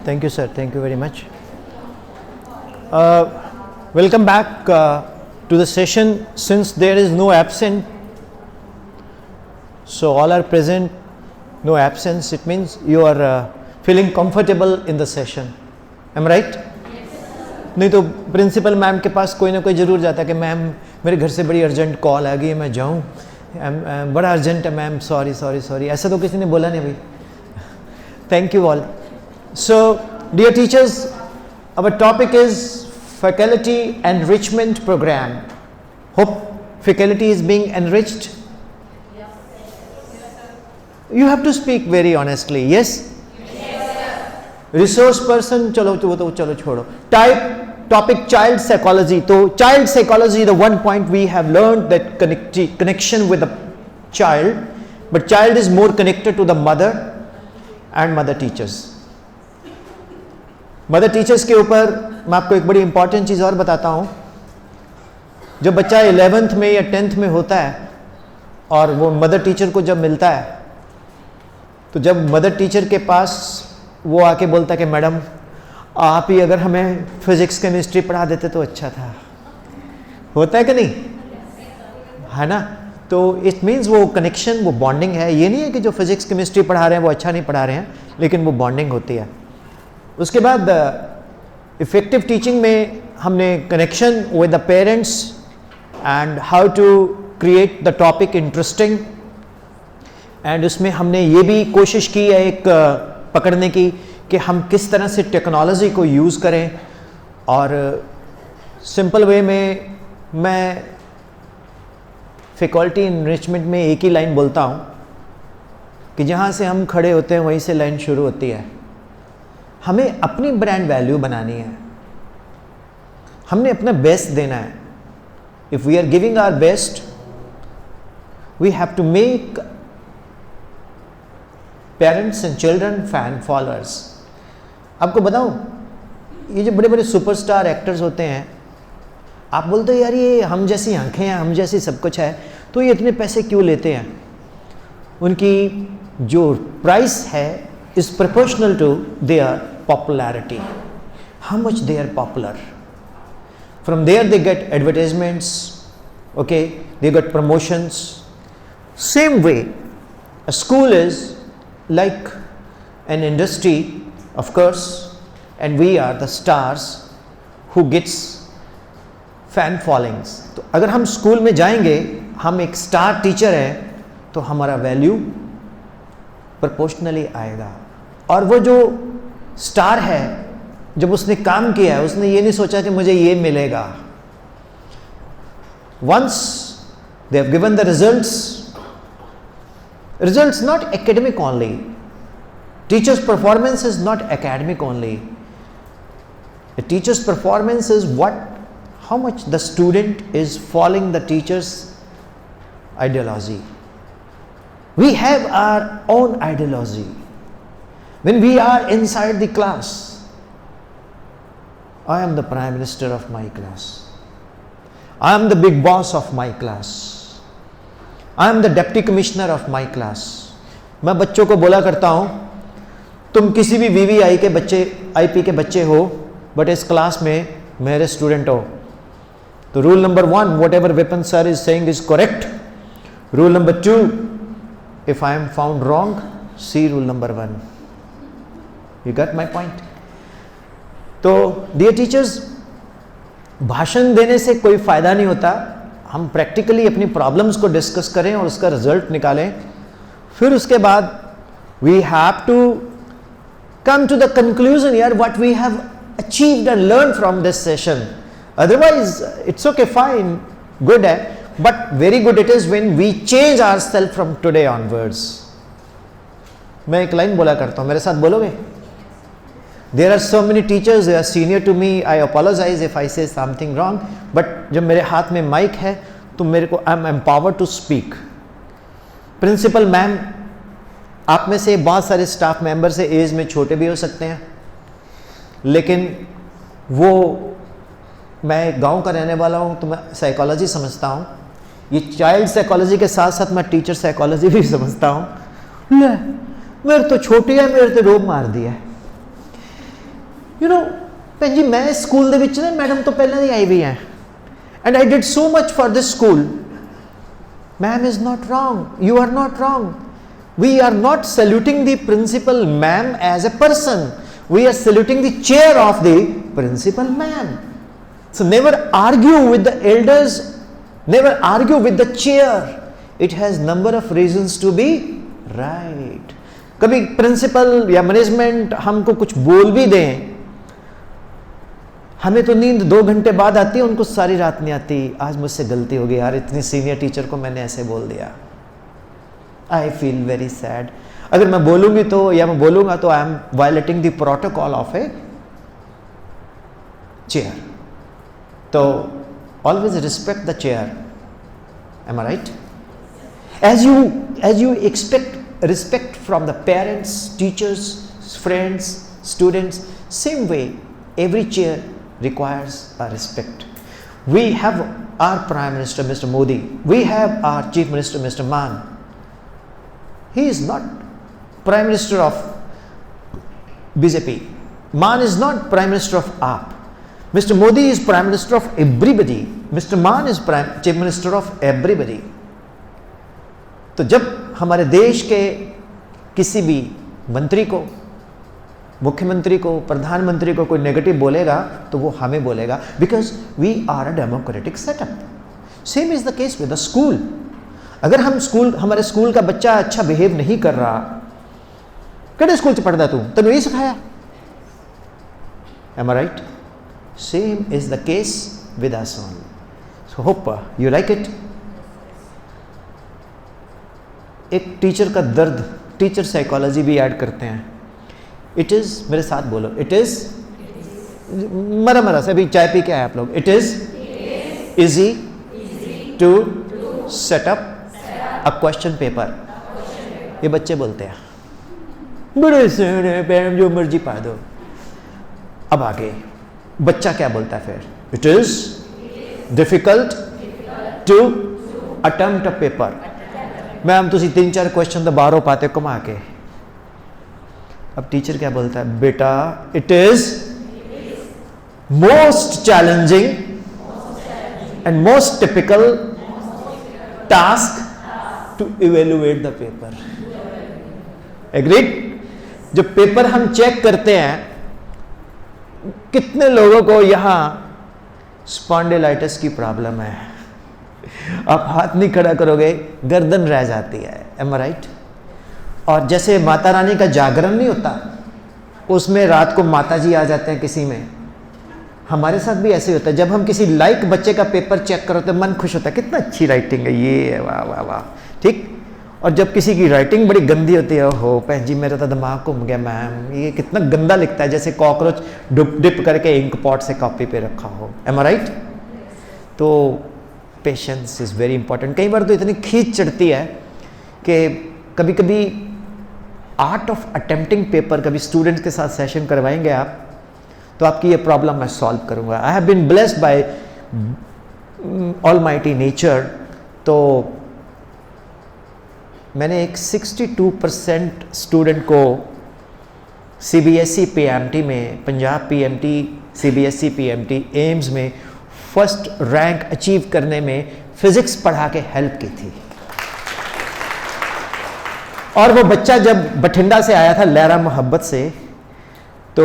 Thank you, sir. Thank you very much. Welcome back to the session. Since there is no absent, so all are present, no absence, it means you are feeling comfortable in the session. Am I right? नहीं तो principal ma'am के पास कोई ना कोई ज़रूर जाता है कि मैम मेरे घर से बड़ी अर्जेंट कॉल आ गई है, मैं जाऊँ, बड़ा अर्जेंट है मैम, सॉरी, ऐसा तो किसी ने बोला नहीं भाई. Thank you all. So, dear teachers, our topic is faculty enrichment program. Hope faculty is being enriched. Yes. You have to speak very honestly. Yes? Resource person, चलो छोड़ो. Topic child psychology. तो child psychology, the one point we have learned that connection with the child, but child is more connected to the mother and mother teachers. Mother teachers के ऊपर मैं आपको एक बड़ी important चीज़ और बताता हूँ. जब बच्चा 11th में या 10th में होता है और वो मदर टीचर को जब मिलता है, तो जब मदर टीचर के पास वो आके बोलता है कि मैडम आप ही अगर हमें फिजिक्स केमिस्ट्री पढ़ा देते तो अच्छा था, होता है कि नहीं, है ना. तो इट मीन्स वो कनेक्शन, वो बॉन्डिंग है. ये नहीं है कि जो फिजिक्स केमिस्ट्री पढ़ा रहे हैं वो अच्छा नहीं पढ़ा रहे हैं, लेकिन वो बॉन्डिंग होती है. उसके बाद इफेक्टिव टीचिंग में हमने connection with the parents and how to create the topic interesting, and उसमें हमने ये भी कोशिश की है एक पकड़ने की कि हम किस तरह से टेक्नोलॉजी को यूज़ करें. और सिंपल वे में मैं फैकल्टी इनरिचमेंट में एक ही लाइन बोलता हूँ कि जहाँ से हम खड़े होते हैं वहीं से लाइन शुरू होती है. हमें अपनी ब्रांड वैल्यू बनानी है, हमने अपना बेस्ट देना है. If we are giving our best, we have to make parents and children fan followers. आपको बताऊं, ये जो बड़े बड़े सुपरस्टार एक्टर्स होते हैं, आप बोलते हो यार ये हम जैसी आंखें हैं, हम जैसी सब कुछ है, तो ये इतने पैसे क्यों लेते हैं. उनकी जो प्राइस है is proportional to their popularity, how much they are popular. From there they get advertisements, okay, they get promotions. Same way a school is like an industry, of course, and we are the stars who gets fan followings. तो अगर हम school में जाएंगे, हम एक star teacher हैं, तो हमारा वैल्यू प्रोपोर्शनली आएगा. और वो जो स्टार है, जब उसने काम किया है, उसने ये नहीं सोचा कि मुझे ये मिलेगा. Once they have given the results not academic only. Teachers performance is not academic only. The teachers performance is what, how much the student is following the teachers ideology. We have our own ideology. When we are inside the class, I am the prime minister of my class, I am the big boss of my class, I am the deputy commissioner of my class. मैं बच्चों को बोला करता हूँ, तुम किसी भी VVI के बच्चे, IP के बच्चे हो, बट इस क्लास में मेरे स्टूडेंट हो. तो rule number 1, whatever Vipin sir is saying is correct. Rule number 2, if I am found wrong, see rule number 1. You got my point? तो डियर टीचर्स, भाषण देने से कोई फ़ायदा नहीं होता. हम प्रैक्टिकली अपनी प्रॉब्लम्स को डिस्कस करें और उसका रिजल्ट निकालें. फिर उसके बाद we have to come to the conclusion, यार what we have achieved and learn from this session. Otherwise it's okay, fine, good है, but very good it is when we change ourself from today onwards. मैं एक line बोला करता हूँ, मेरे साथ बोलोगे? There are so many teachers who are senior to me. I apologize if I say something wrong. But जब मेरे हाथ में माइक है तो मेरे को I am empowered to speak. Principal ma'am, आप में से बहुत सारे स्टाफ मेंबर से एज में छोटे भी हो सकते हैं, लेकिन वो, मैं गांव का रहने वाला हूँ तो मैं साइकोलॉजी समझता हूँ. ये चाइल्ड साइकोलॉजी के साथ साथ मैं टीचर साइकोलॉजी भी समझता हूँ. मेरे तो छोटी है, मेरे तो रोब मार दिया है. यू नो ਭੈਣ ਜੀ मैं स्कूल ਦੇ ਵਿੱਚ ਨਾ मैडम तो पहले ही आई हुई है and I did so much for this school. Ma'am is not wrong, you are not wrong. We are not saluting the principal ma'am as a person, we are saluting the chair of the principal ma'am. So never argue with the elders, never argue with the chair. It has number of reasons to be right. कभी principal या management हमको कुछ बोल भी दें, हमें तो नींद 2 घंटे बाद आती है, उनको सारी रात नहीं आती। आज मुझसे गलती हो गई यार, इतनी सीनियर टीचर को मैंने ऐसे बोल दिया। I feel very sad. अगर मैं बोलूंगी तो या मैं बोलूंगा तो I am violating the protocol of a chair. तो always respect the chair, am I right? As you expect respect from the parents, teachers, friends, students, same way every chair requires a respect. We have our Prime Minister Mr. Modi, we have our Chief Minister Mr. Maan. He is not Prime Minister of BJP. Maan is not Prime Minister of AAP. Mr. Modi is Prime Minister of everybody. Mr. Maan is Chief Minister of everybody. तो जब हमारे देश के किसी भी मंत्री को, मुख्यमंत्री को, प्रधानमंत्री को कोई नेगेटिव बोलेगा तो वो हमें बोलेगा, because we are a democratic setup. Same is the case with the school. अगर हमारे स्कूल का बच्चा अच्छा बिहेव नहीं कर रहा, किहड़े स्कूल च पढ़दा तू यही सिखाया? Am I right? Same is the case with us only. So hope you like it. एक टीचर का दर्द, टीचर साइकोलॉजी भी ऐड करते हैं। इट इज, मेरे साथ बोलो, इट इज, मरा से अभी चाय पी के आए आप लोग। It is easy to set up a question paper. ये बच्चे बोलते हैं, बड़े से जो मर्जी पा दो। अब आगे बच्चा क्या बोलता है फिर? It is difficult to attempt a paper. Ma'am तुसी 3-4 क्वेश्चन तो बाहरों पाते घुमा के। अब टीचर क्या बोलता है? बेटा it is most challenging and most typical task to evaluate the paper. Agreed? जब पेपर हम चेक करते हैं, कितने लोगों को यहां स्पॉन्डिलाइटिस की प्रॉब्लम है? आप हाथ नहीं खड़ा करोगे, गर्दन रह जाती है। M I right? और जैसे माता रानी का जागरण नहीं होता, उसमें रात को माता जी आ जाते हैं किसी में, हमारे साथ भी ऐसे होता है। जब हम किसी लाइक बच्चे का पेपर चेक करो तो मन खुश होता है, कितना अच्छी राइटिंग है ये, वाह वाह वाह, ठीक। और जब किसी की राइटिंग बड़ी गंदी होती है, हो भैन जी मेरा तो दिमाग घूम गया मैम, ये कितना गंदा लिखता है, जैसे कॉकरोच डिप करके इंक पॉट से कॉपी पे रखा हो। M I right? तो पेशेंस इज़ वेरी इंपॉर्टेंट। कई बार तो इतनी खींच चढ़ती है कि कभी कभी आर्ट ऑफ अटेम्प्टिंग पेपर, कभी स्टूडेंट्स के साथ सेशन करवाएंगे आप, तो आपकी ये प्रॉब्लम मैं सॉल्व करूंगा। I have been blessed by almighty nature. तो मैंने एक 62% स्टूडेंट को CBSE PMT में, Punjab PMT, CBSE PMT AIIMS में फर्स्ट रैंक अचीव करने में फिजिक्स पढ़ा के हेल्प की थी। और वो बच्चा जब बठिंडा से आया था, लहरा मोहब्बत से, तो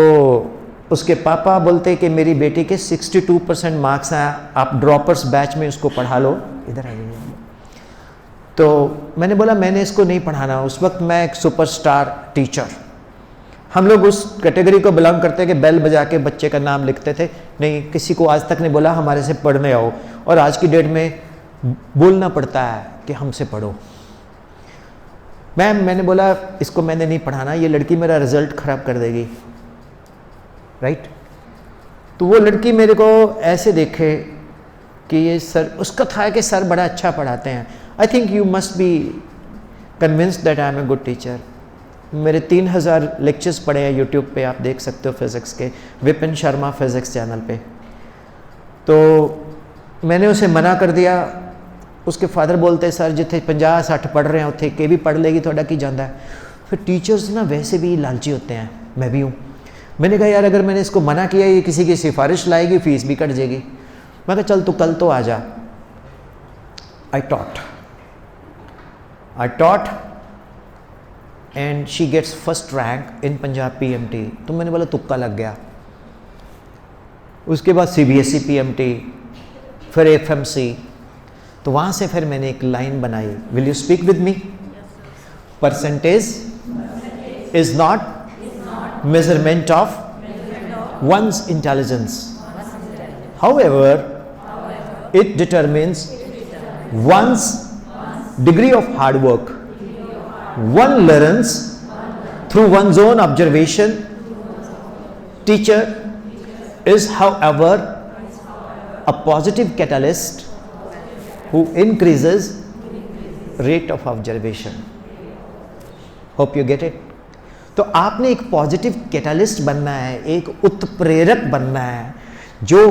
उसके पापा बोलते कि मेरी बेटी के 62% मार्क्स हैं, आप ड्रॉपर्स बैच में उसको पढ़ा लो, इधर आइए। तो मैंने बोला मैंने इसको नहीं पढ़ाना। उस वक्त मैं एक सुपरस्टार टीचर, हम लोग उस कैटेगरी को बिलोंग करते हैं कि बेल बजा के बच्चे का नाम लिखते थे। नहीं, किसी को आज तक नहीं बोला हमारे से पढ़ने आओ, और आज की डेट में बोलना पड़ता है कि हमसे पढ़ो। मैंने बोला इसको मैंने नहीं पढ़ाना, ये लड़की मेरा रिजल्ट खराब कर देगी, राइट। तो वो लड़की मेरे को ऐसे देखे कि ये सर, उसका था कि सर बड़ा अच्छा पढ़ाते हैं। I think you must be convinced that I am a good teacher. मेरे 3000 लेक्चर्स पढ़े हैं यूट्यूब पे, आप देख सकते हो फिज़िक्स के, विपिन शर्मा फिज़िक्स चैनल पे। तो मैंने उसे मना कर दिया। उसके फादर बोलते सर जिथे 50-60 पढ़ रहे हैं उत्थे के भी पढ़ लेगी, थोड़ा की जाता है। फिर टीचर्स ना वैसे भी लालची होते हैं, मैं भी हूँ। मैंने कहा यार अगर मैंने इसको मना किया ये किसी की सिफारिश लाएगी, फीस भी कट जाएगी। मैं कहा चल तू कल तो आ जा। I taught and she gets first rank in Punjab PMT। तो मैंने बोला तुक्का लग गया। उसके बाद CBSE PMT, फिर FMC। तो वहाँ से फिर मैंने एक लाइन बनाई, will you speak with me? Percentage is not measurement of one's intelligence. However, it determines one's degree of hard work. One learns through one's own observation. Teacher is, however, a positive catalyst who increases rate of observation. Hope you get it. तो आपने एक positive catalyst बनना है, एक उत्प्रेरक बनना है। जो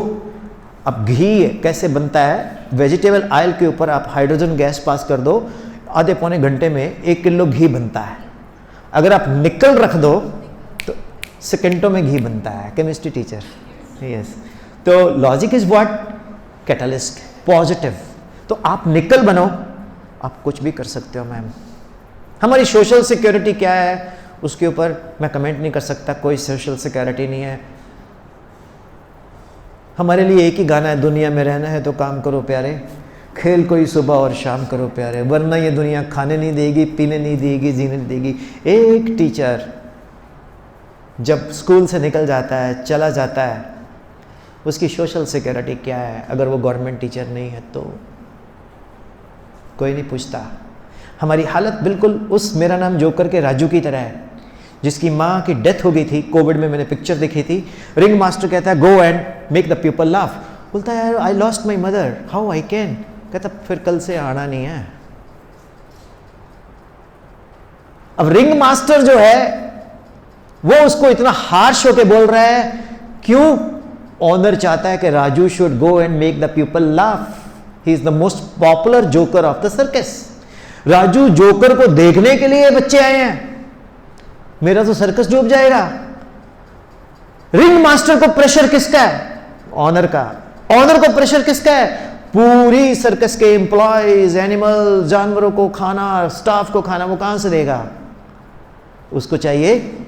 अब घी कैसे बनता है, वेजिटेबल ऑयल के ऊपर आप हाइड्रोजन गैस पास कर दो, आधे पौने घंटे में 1 किलो घी बनता है। अगर आप निकल रख दो तो सेकेंडों में घी बनता है। Chemistry teacher, yes. तो logic is what? Catalyst, positive. तो आप निकल बनो, आप कुछ भी कर सकते हो मैम। हमारी सोशल सिक्योरिटी क्या है उसके ऊपर मैं कमेंट नहीं कर सकता, कोई सोशल सिक्योरिटी नहीं है। हमारे लिए एक ही गाना है, दुनिया में रहना है तो काम करो प्यारे, खेल कोई सुबह और शाम करो प्यारे, वरना ये दुनिया खाने नहीं देगी, पीने नहीं देगी, जीने नहीं देगी। एक टीचर जब स्कूल से निकल जाता है, चला जाता है, उसकी सोशल सिक्योरिटी क्या है? अगर वो गवर्नमेंट टीचर नहीं है तो कोई नहीं पूछता। हमारी हालत बिल्कुल उस मेरा नाम जोकर के राजू की तरह है, जिसकी माँ की डेथ हो गई थी कोविड में। मैंने पिक्चर देखी थी। रिंग मास्टर कहता है go and make the people laugh. बोलता है यार I lost my mother, how I can? कहता फिर कल से आना नहीं है। अब रिंग मास्टर जो है वो उसको इतना हार्श होके बोल रहा है, क्यों? ऑनर चाहता है कि Raju should go and make the people laugh. He is the most popular joker of the circus. Raju joker को देखने के लिए बच्चे आए हैं, मेरा तो सर्कस डूब जाएगा। रिंग मास्टर को प्रेशर किसका है? ऑनर का। ऑनर को प्रेशर किसका है? पूरी सर्कस के एम्प्लॉयज, एनिमल, जानवरों को खाना, स्टाफ को खाना। वो कहां से देगा? उसको चाहिए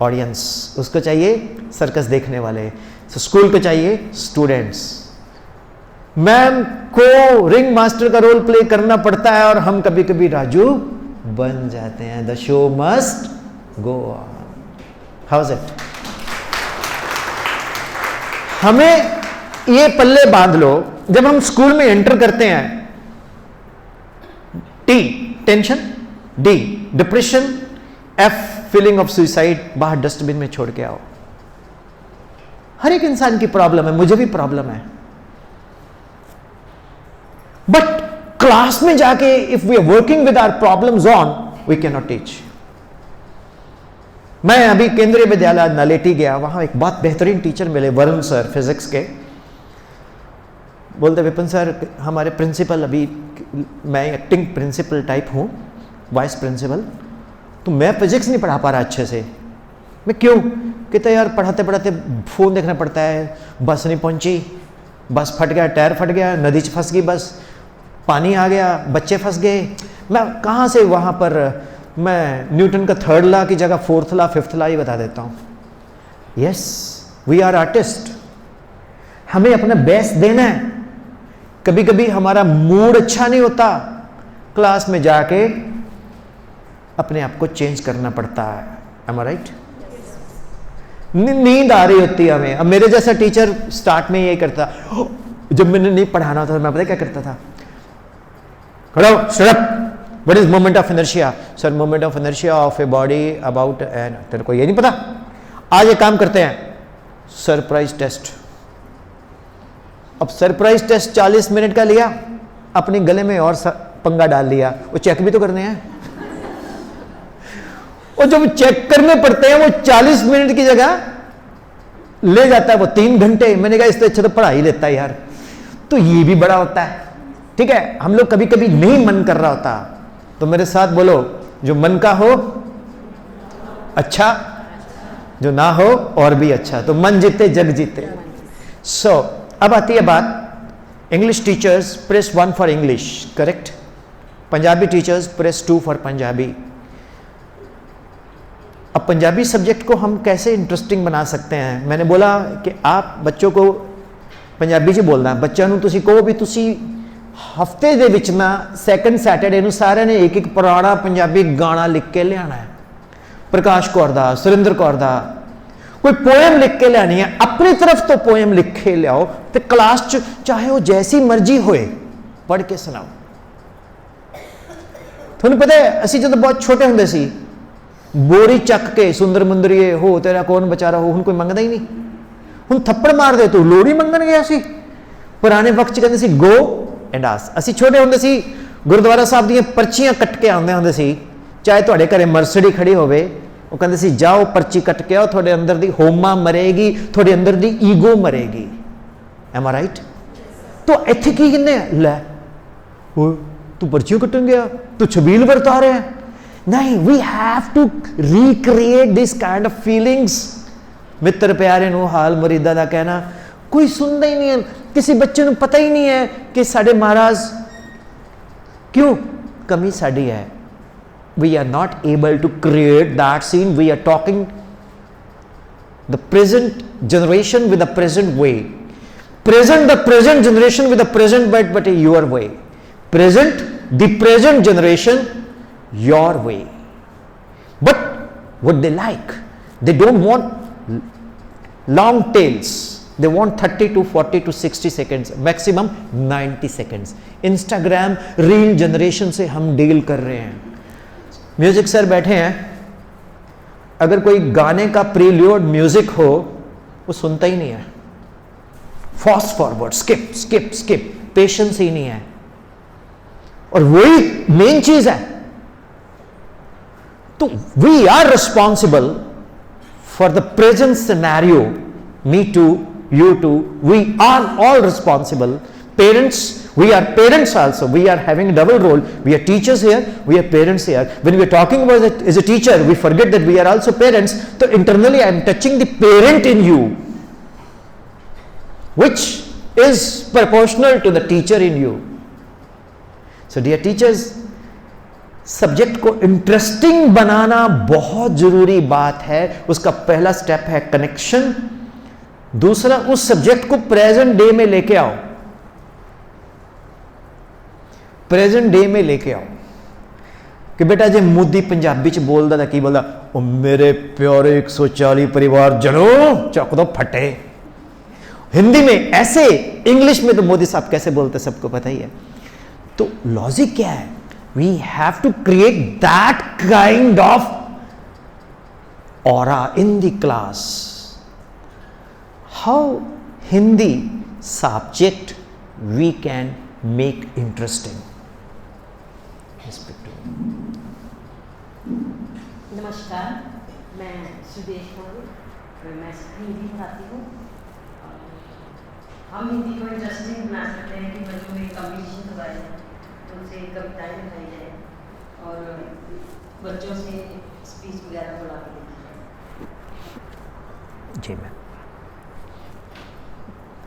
ऑडियंस, उसको चाहिए सर्कस देखने वाले। तो स्कूल को चाहिए स्टूडेंट्स। मैम को रिंग मास्टर का रोल प्ले करना पड़ता है और हम कभी कभी राजू बन जाते हैं। The show must go on. How is it? हमें ये पल्ले बांध लो, जब हम स्कूल में एंटर करते हैं, T tension, D depression, F feeling of suicide, बाहर डस्टबिन में छोड़ के आओ। हर एक इंसान की प्रॉब्लम है, मुझे भी प्रॉब्लम है। बट क्लास में जाके if we are working with our problems on, we can not teach. मैं अभी केंद्रीय विद्यालय नलेटी गया, वहां एक बहुत बेहतरीन टीचर मिले, वरुण सर, फिजिक्स के। बोलते विपिन सर हमारे प्रिंसिपल, अभी मैं एक्टिंग प्रिंसिपल टाइप हूं, वाइस प्रिंसिपल, तो मैं फिजिक्स नहीं पढ़ा पा रहा अच्छे से। मैं क्यों? कहते यार पढ़ाते पढ़ाते फोन देखना पड़ता है, बस नहीं पहुंची, बस फट गया, टायर फट गया, नदी च फंस गई बस, पानी आ गया, बच्चे फंस गए। मैं कहाँ से वहाँ पर मैं न्यूटन का 3rd लॉ की जगह 4th लॉ 5th लॉ ही बता देता हूँ। यस, वी आर आर्टिस्ट, हमें अपना बेस्ट देना है। कभी कभी हमारा मूड अच्छा नहीं होता, क्लास में जाके अपने आप को चेंज करना पड़ता है। M I right? नींद आ रही होती है हमें। अब मेरे जैसा टीचर स्टार्ट में यही करता, जब मैंने नहीं पढ़ाना होता मैं पता क्या करता था, खड़ा हो, stand up, what is moment of inertia? Sir moment of inertia of a body about an. तेरे को ये नहीं पता? आज एक काम करते हैं, सरप्राइज टेस्ट। अब सरप्राइज टेस्ट 40 मिनट का लिया, अपने गले में और पंगा डाल लिया। वो चेक भी तो करने हैं, और जब चेक करने पड़ते हैं वो 40 मिनट की जगह ले जाता है वो 3 घंटे। मैंने कहा इससे अच्छा तो पढ़ा ही लेता है यार। तो ये भी बड़ा होता है। ठीक है, हम लोग कभी कभी नहीं मन कर रहा होता, तो मेरे साथ बोलो, जो मन का हो अच्छा, जो ना हो और भी अच्छा, तो मन जीते जग जीते। सो अब आती है बात, English teachers press 1 for English, correct. Punjabi teachers press 2 for Punjabi. अब पंजाबी सब्जेक्ट को हम कैसे इंटरेस्टिंग बना सकते हैं? मैंने बोला कि आप बच्चों को पंजाबी च बोलना, बच्चों ਨੂੰ ਤੁਸੀਂ ਕਹੋ ਵੀ ਤੁਸੀਂ ਹਫਤੇ ਦੇ ਵਿੱਚ ਨਾ ਸੈਕੰਡ ਸੈਟਰਡੇ ਨੂੰ ਸਾਰਿਆਂ ਨੇ ਇੱਕ ਇੱਕ ਪੁਰਾਣਾ ਪੰਜਾਬੀ ਗਾਣਾ ਲਿਖ ਕੇ ਲਿਆਣਾ ਹੈ, ਪ੍ਰਕਾਸ਼ ਕੌਰ ਦਾ, ਸੁਰਿੰਦਰ ਕੌਰ ਦਾ, कोई पोएम लिख के लियानी है, अपनी तरफ तो पोएम लिख के लियाओ, तो क्लास च चाहे वो जैसी मर्जी होए पढ़ के सुनाओ। तुहानू पता है असी जब बहुत छोटे होंदे सी बोरी चक के सुंदर मुंदरीए हो तेरा कौन बेचारा हो, हुण कोई मंगदा ही नहीं, हुण थप्पड़ मार दे तू लोड़ी मंगन गया सी। पुराने वक्त कहते सी गो एंड आस। असी छोटे होंदे सी गुरुद्वारा साहब दी पर्चियां कट के आंदे होंदे सी, चाहे तुहाडे घरे मर्सिडी खड़ी होवे, वो कहते सी जाओ पर्ची कट के आओ, थोड़े अंदर दी होमा मरेगी, थोड़े अंदर दी ईगो मरेगी। M I right? तो इत्थे की कहने लै तू पर्चियां कटन गया, तू छबील बरता रहा है। नहीं, we have to recreate this kind of feelings. मित्र प्यारे नू हाल मुरीदा दा कहना कोई सुनता ही नहीं है, किसी बच्चे नू पता ही नहीं है कि साडे महाराज क्यों कमी साडी है। We are not able to create that scene. We are talking the present generation with the present way. The present generation with the present but your way. The present generation your way. But what they like, they don't want long tales. They want 30 to 40 to 60 seconds, maximum 90 seconds. Instagram reel generation से हम deal कर रहे हैं। Music sir बैठे हैं, अगर कोई गाने का प्रील्यूड म्यूजिक हो वो सुनता ही नहीं है, fast forward, skip skip skip, patience ही नहीं है। और वही मेन चीज है। तो we are responsible for the present scenario, me too, you too, we are all responsible. Parents, we are parents also, we are having a double role. We are teachers here, we are parents here. When we are talking about it as a teacher, we forget that we are also parents. So internally I am touching the parent in you, which is proportional to the teacher in you. So dear teachers, subject को interesting बनाना बहुत जरूरी बात है। उसका पहला step है connection. दूसरा, उस सब्जेक्ट को प्रेजेंट डे में लेके आओ, प्रेजेंट डे में लेके आओ कि बेटा जे मोदी पंजाबी च बोलदा तां की बोलदा, ओ मेरे प्यारे 140 परिवार जनो चक दो फटे। हिंदी में ऐसे, इंग्लिश में तो मोदी साहब कैसे बोलते सबको पता ही है। तो लॉजिक क्या है? We have to create that kind of aura in the class. How Hindi subject we can make interesting? नमस्कार, मैं सुदेश कौर, मैं हिंदी पढ़ाती हूँ। हम हिंदी को इंटरेस्टिंग बना सकते हैं कि बच्चों में कम्पिटिशन करवाए जाए, उनसे कविताएं लिखाई जाए और बच्चों से स्पीच वगैरह बुला के लिखी जाए। जी मैम।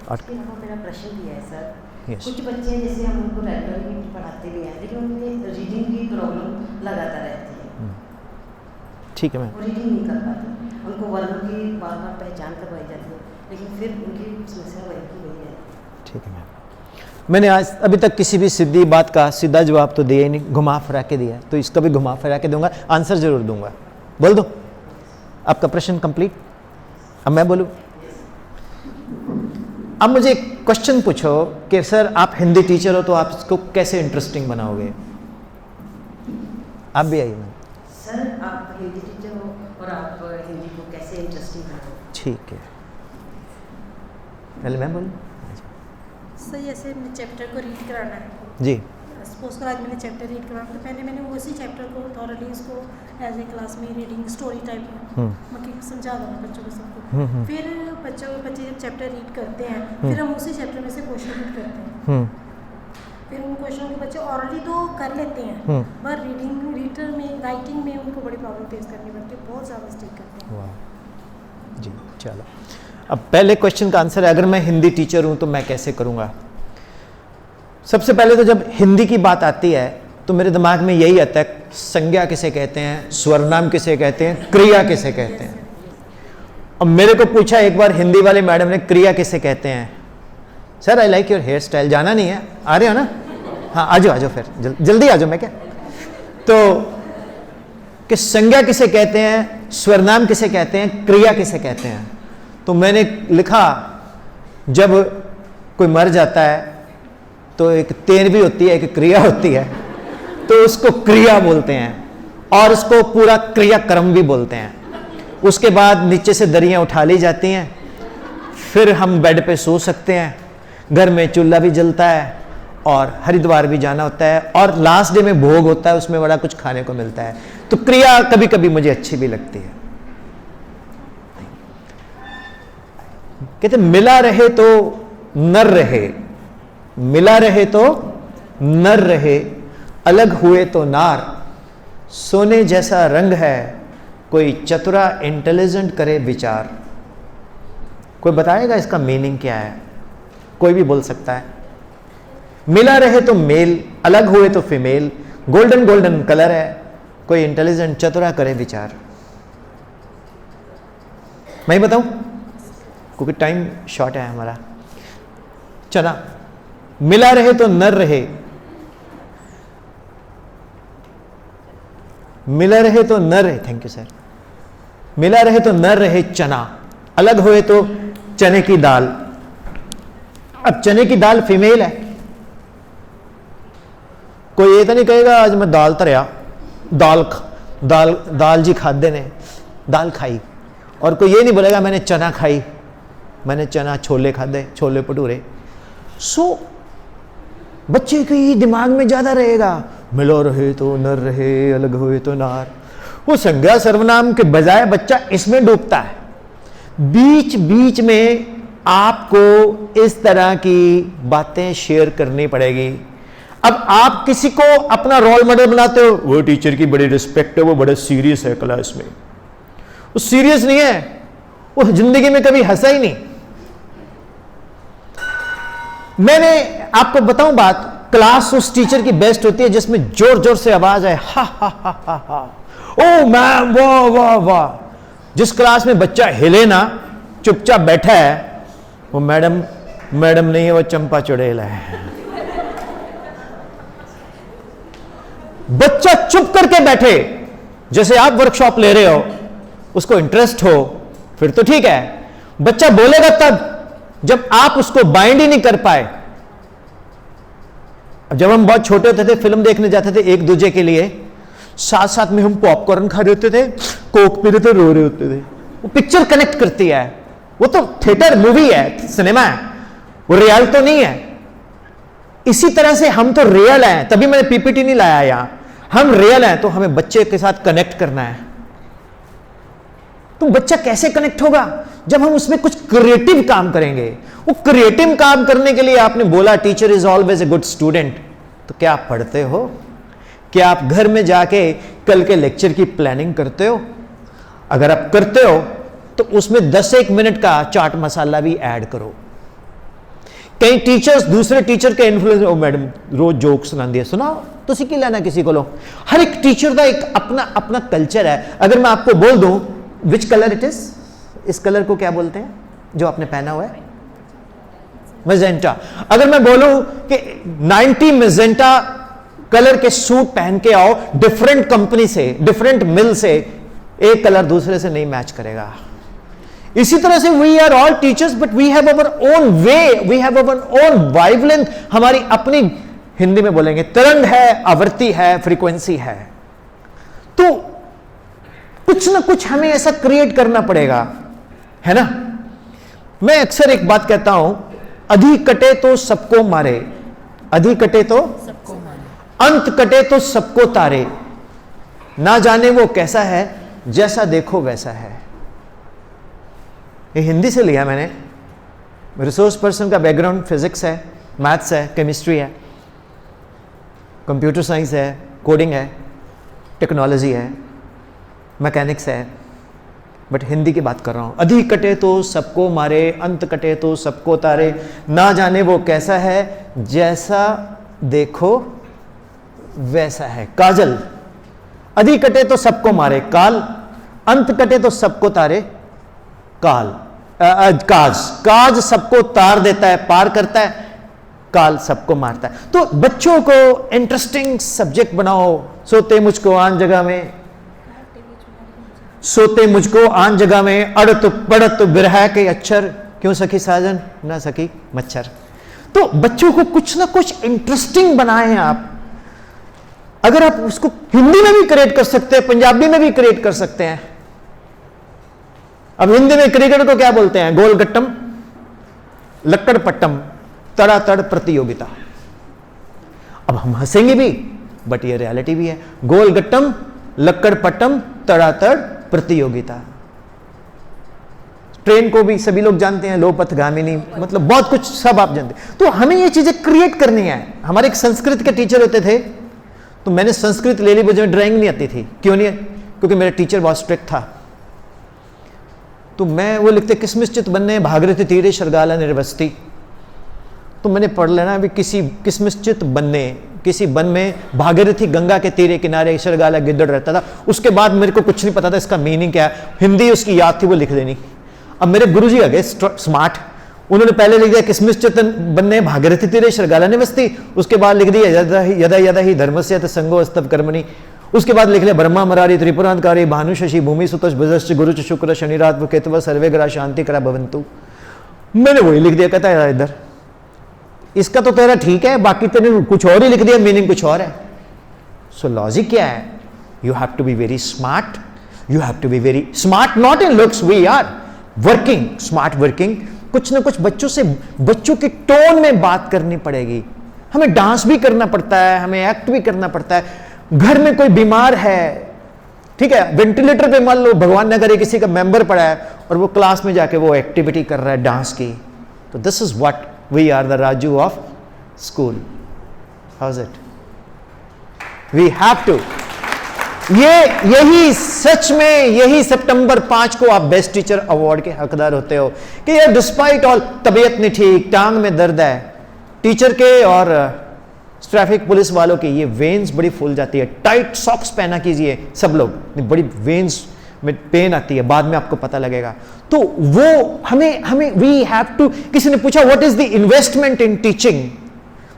और मेरा प्रश्न भी है सर, yes. कुछ बच्चे जैसे हम उनको रेगुलरली पढ़ाते भी हैं, लेकिन उनमें रीडिंग की प्रॉब्लम लगातार रहती है। ठीक है मैम। वो रीडिंग नहीं कर पाते, उनको वर्णों की बार बार पहचान करवाई जाती है, लेकिन फिर उनकी समस्या वही की वही रहती है। ठीक है मैम। मैंने आज अभी तक किसी भी सीधी बात का सीधा जवाब तो दिया ही नहीं, घुमा फिरा के दिया, तो इसका भी घुमा फिरा के दूंगा, आंसर जरूर दूंगा। बोल दो, आपका प्रश्न कंप्लीट। अब मैं बोलूँ? अब मुझे एक क्वेश्चन पूछो कि सर आप हिंदी टीचर हो तो आप इसको कैसे इंटरेस्टिंग बनाओगे? आप भी आइए मैम। सर आप हिंदी टीचर हो और आप हिंदी को कैसे इंटरेस्टिंग बनाओगे? ठीक है, पहले मैं बोलूँ? सर जैसे मैं चैप्टर को रीड कराना है जी, सपोज कर आज मैंने चैप्टर रीड कराना, तो पहले मैंने उसी चैप्टर को थॉरली उसको एज ए क्लास में रीडिंग स्टोरी टाइप में मतलब समझा दूँगा बच्चों को सबको। फिर बच्चे जब चैप्टर रीड करते हैं फिर हम उसी चैप्टर में से क्वेश्चन रीड करते हैं। फिर उन क्वेश्चन के बच्चे ऑलरेडी तो कर लेते हैं, पर राइटिंग में उनको बड़ी प्रॉब्लम फेस करनी पड़ती है, बहुत ज़्यादा मिस्टेक करते हैं। जी चलो, अब पहले क्वेश्चन का आंसर है, अगर मैं हिंदी टीचर हूं तो मैं कैसे करूंगा। सबसे पहले तो जब हिंदी की बात आती है तो मेरे दिमाग में यही आता है, संज्ञा किसे कहते हैं, स्वरनाम किसे कहते हैं, क्रिया किसे कहते हैं। अब मेरे को पूछा एक बार हिंदी वाले मैडम ने, क्रिया किसे कहते हैं। Sir I like your hair style, जाना नहीं है, आ रहे हो ना, हाँ आ जाओ फिर जल्दी आ जाओ। मैं क्या तो कि संज्ञा किसे कहते हैं, स्वरनाम किसे कहते हैं, क्रिया किसे कहते हैं। तो मैंने लिखा, जब कोई मर जाता है तो एक तेन भी होती है, एक क्रिया होती है, तो उसको क्रिया बोलते हैं और उसको पूरा क्रियाक्रम भी बोलते हैं। उसके बाद नीचे से दरियां उठा ली जाती हैं, फिर हम बेड पे सो सकते हैं, घर में चूल्हा भी जलता है और हरिद्वार भी जाना होता है, और लास्ट डे में भोग होता है, उसमें बड़ा कुछ खाने को मिलता है। तो क्रिया कभी कभी मुझे अच्छी भी लगती है। कहते मिला रहे तो नर रहे, मिला रहे तो नर रहे, अलग हुए तो नार, सोने जैसा रंग है, कोई चतुरा इंटेलिजेंट करे विचार। कोई बताएगा इसका मीनिंग क्या है? कोई भी बोल सकता है। मिला रहे तो मेल, अलग हुए तो फीमेल, गोल्डन गोल्डन कलर है, कोई इंटेलिजेंट चतुरा करे विचार। मैं ही बताऊं क्योंकि टाइम शॉर्ट है हमारा। चना, मिला रहे तो नर रहे, मिला रहे तो नर रहे, थैंक यू सर, मिला रहे तो नर रहे चना, अलग हुए तो चने की दाल। अब चने की दाल फीमेल है, कोई ये तो नहीं कहेगा आज मैं दाल तरया, दाल जी खादे ने, दाल खाई। और कोई ये नहीं बोलेगा मैंने चना खाई, मैंने चना छोले खादे, छोले भटूरे। सो बच्चे के ही दिमाग में ज्यादा रहेगा, मिलो रहे तो नर रहे, अलग हुए तो नार। वो संज्ञा सर्वनाम के बजाय बच्चा इसमें डूबता है। बीच बीच में आपको इस तरह की बातें शेयर करनी पड़ेगी। अब आप किसी को अपना रोल मॉडल बनाते हो, वो टीचर की बड़ी रिस्पेक्ट है, वो बड़ा सीरियस है क्लास में। वो सीरियस नहीं है, वो जिंदगी में कभी हंसा ही नहीं। मैंने आपको बताऊं बात, क्लास उस टीचर की बेस्ट होती है जिसमें जोर जोर से आवाज है, हा हा हा हा हा, ओ मैम वाह वाह वाह। जिस क्लास में बच्चा हिले ना, चुपचाप बैठा है, वो मैडम नहीं है, वो चंपा चुड़ैल है। बच्चा चुप करके बैठे, जैसे आप वर्कशॉप ले रहे हो, उसको इंटरेस्ट हो, फिर तो ठीक है। बच्चा बोलेगा तब जब आप उसको बाइंड ही नहीं कर पाए। जब हम बहुत छोटे होते थे, फिल्म देखने जाते थे एक दूसरे के लिए, साथ साथ में हम पॉपकॉर्न खा रहे होते थे, कोक पी रहे थे, रो रहे होते थे। वो पिक्चर कनेक्ट करती है, वो तो थिएटर मूवी है, सिनेमा है, वो रियल तो नहीं है। इसी तरह से हम तो रियल हैं, तभी मैंने पीपीटी नहीं लाया यहां। हम रियल हैं तो हमें बच्चे के साथ कनेक्ट करना है। तो बच्चा कैसे कनेक्ट होगा? जब हम उसमें कुछ क्रिएटिव काम करेंगे। वो क्रिएटिव काम करने के लिए आपने बोला teacher is always a good student, तो क्या आप पढ़ते हो? क्या आप घर में जाके कल के लेक्चर की प्लानिंग करते हो? अगर आप करते हो तो उसमें 10-1 मिनट का चाट मसाला भी ऐड करो। कई टीचर्स दूसरे टीचर के इन्फ्लुएंस, ओ मैडम रोज जोक सुनाती है, सुनाओ, तुसी की लेना किसी को। हर एक टीचर का एक अपना अपना कल्चर है। अगर मैं आपको बोल दूं विच कलर इट इज, इस कलर को क्या बोलते हैं जो आपने पहना हुआ है? मैजेंटा। अगर मैं बोलूं कि 90 मैजेंटा कलर के सूट पहन के आओ डिफरेंट कंपनी से, डिफरेंट मिल से, एक कलर दूसरे से नहीं मैच करेगा। इसी तरह से we are all teachers but we have our own way, we have our own wavelength. हमारी अपनी, हिंदी में बोलेंगे तरंग है, आवृत्ति है, फ्रीक्वेंसी है। तो कुछ ना कुछ हमें ऐसा क्रिएट करना पड़ेगा, है ना। मैं अक्सर एक बात कहता हूं, अधि कटे तो सबको मारे, अधि कटे तो सबको मारे, अंत कटे तो सबको तारे, ना जाने वो कैसा है, जैसा देखो वैसा है। ये हिंदी से लिया मैंने। रिसोर्स पर्सन का बैकग्राउंड फिजिक्स है, मैथ्स है, केमिस्ट्री है, कंप्यूटर साइंस है, कोडिंग है, टेक्नोलॉजी है, मैकेनिक्स है, बट हिंदी की बात कर रहा हूं। अधिक कटे तो सबको मारे, अंत कटे तो सबको तारे, ना जाने वो कैसा है, जैसा देखो वैसा है। काजल, अधिक कटे तो सबको मारे काल, अंत कटे तो सबको तारे काल। काज सबको तार देता है, पार करता है, काल सबको मारता है। तो बच्चों को इंटरेस्टिंग सब्जेक्ट बनाओ। सोते मुझको आन जगह में, सोते मुझको आन जगह में, अड़त पड़त बिरहा के अक्षर, क्यों सखी साजन ना सखी मच्छर। तो बच्चों को कुछ ना कुछ इंटरेस्टिंग बनाएं आप। अगर आप उसको हिंदी में भी क्रिएट कर सकते हैं, पंजाबी में भी क्रिएट कर सकते हैं। अब हिंदी में क्रिकेट को क्या बोलते हैं? गोलगट्टम, लक्कड़ पट्टम, तड़ातड़ प्रतियोगिता। अब हम हंसेंगे भी, बट ये रियलिटी भी है। गोलगट्टम, लक्कड़ पट्टम, तड़ातड़ प्रतियोगिता। ट्रेन को भी सभी लोग जानते हैं, लोपथगामिनी, मतलब बहुत कुछ सब आप जानते हैं। तो हमें ये चीजें क्रिएट करनी है। हमारे एक संस्कृत के टीचर होते थे, तो मैंने संस्कृत ले ली, मुझे ड्राइंग नहीं आती थी। क्यों नहीं? क्योंकि मेरा टीचर बहुत स्ट्रिक्ट था। तो मैं वो लिखते किसमिश्चित बनने भागीरथी तीरे शरगाला निर्वस्ती। तो मैंने पढ़ लेना भी किसी किसमिश्चित बनने, किसी वन में भागीरथी गंगा के तीरे किनारे शरगाला गिद्दड़ रहता था। उसके बाद मेरे को कुछ नहीं पता था इसका मीनिंग क्या है। हिंदी उसकी याद थी, वो लिख देनी। अब मेरे गुरुजी आ गए स्मार्ट, उन्होंने पहले लिख दिया किसमिश्चित बनने भागीरथी तीरे शरगाला निवस्ती, उसके बाद लिख दिया यदा यदा ही धर्मस्य संगो स्तव कर्मणि, उसके बाद लिख लिया ब्रह्मा मरारी त्रिपुरांतकारी भानु शशि भूमि सुतोष बुधश्च गुरुच शुक्र शनि रात केतव सर्वे ग्रह शांति करा भवंतु। मैंने वही लिख दिया। कहता है इधर इसका तो तेरा ठीक है, बाकी तेने कुछ और ही लिख दिया, मीनिंग कुछ और है। सो लॉजिक क्या है? You have to be very smart, you have to be very smart, not in looks, we are working smart working. कुछ ना कुछ बच्चों से, बच्चों के टोन में बात करनी पड़ेगी। हमें डांस भी करना पड़ता है, हमें एक्ट भी करना पड़ता है। घर में कोई बीमार है, ठीक है, वेंटिलेटर पे मान लो भगवान न करे किसी का मेंबर पड़ा है और वो क्लास में जाके वो एक्टिविटी कर रहा है डांस की, तो this is what we are the Raju of school. How is it? We have to, यही सच में, यही सितंबर 5 को आप बेस्ट टीचर अवार्ड के हकदार होते हो कि यार डिस्पाइट ऑल तबीयत नहीं ठीक, टांग में दर्द है, टीचर के और ट्रैफिक पुलिस वालों की ये वेन्स बड़ी फूल जाती है, टाइट सॉक्स पहना कीजिए सब लोग, बड़ी वेन्स में पेन आती है, बाद में आपको पता लगेगा। तो वो हमें वी हैव टू, किसी ने पूछा what is the investment in teaching,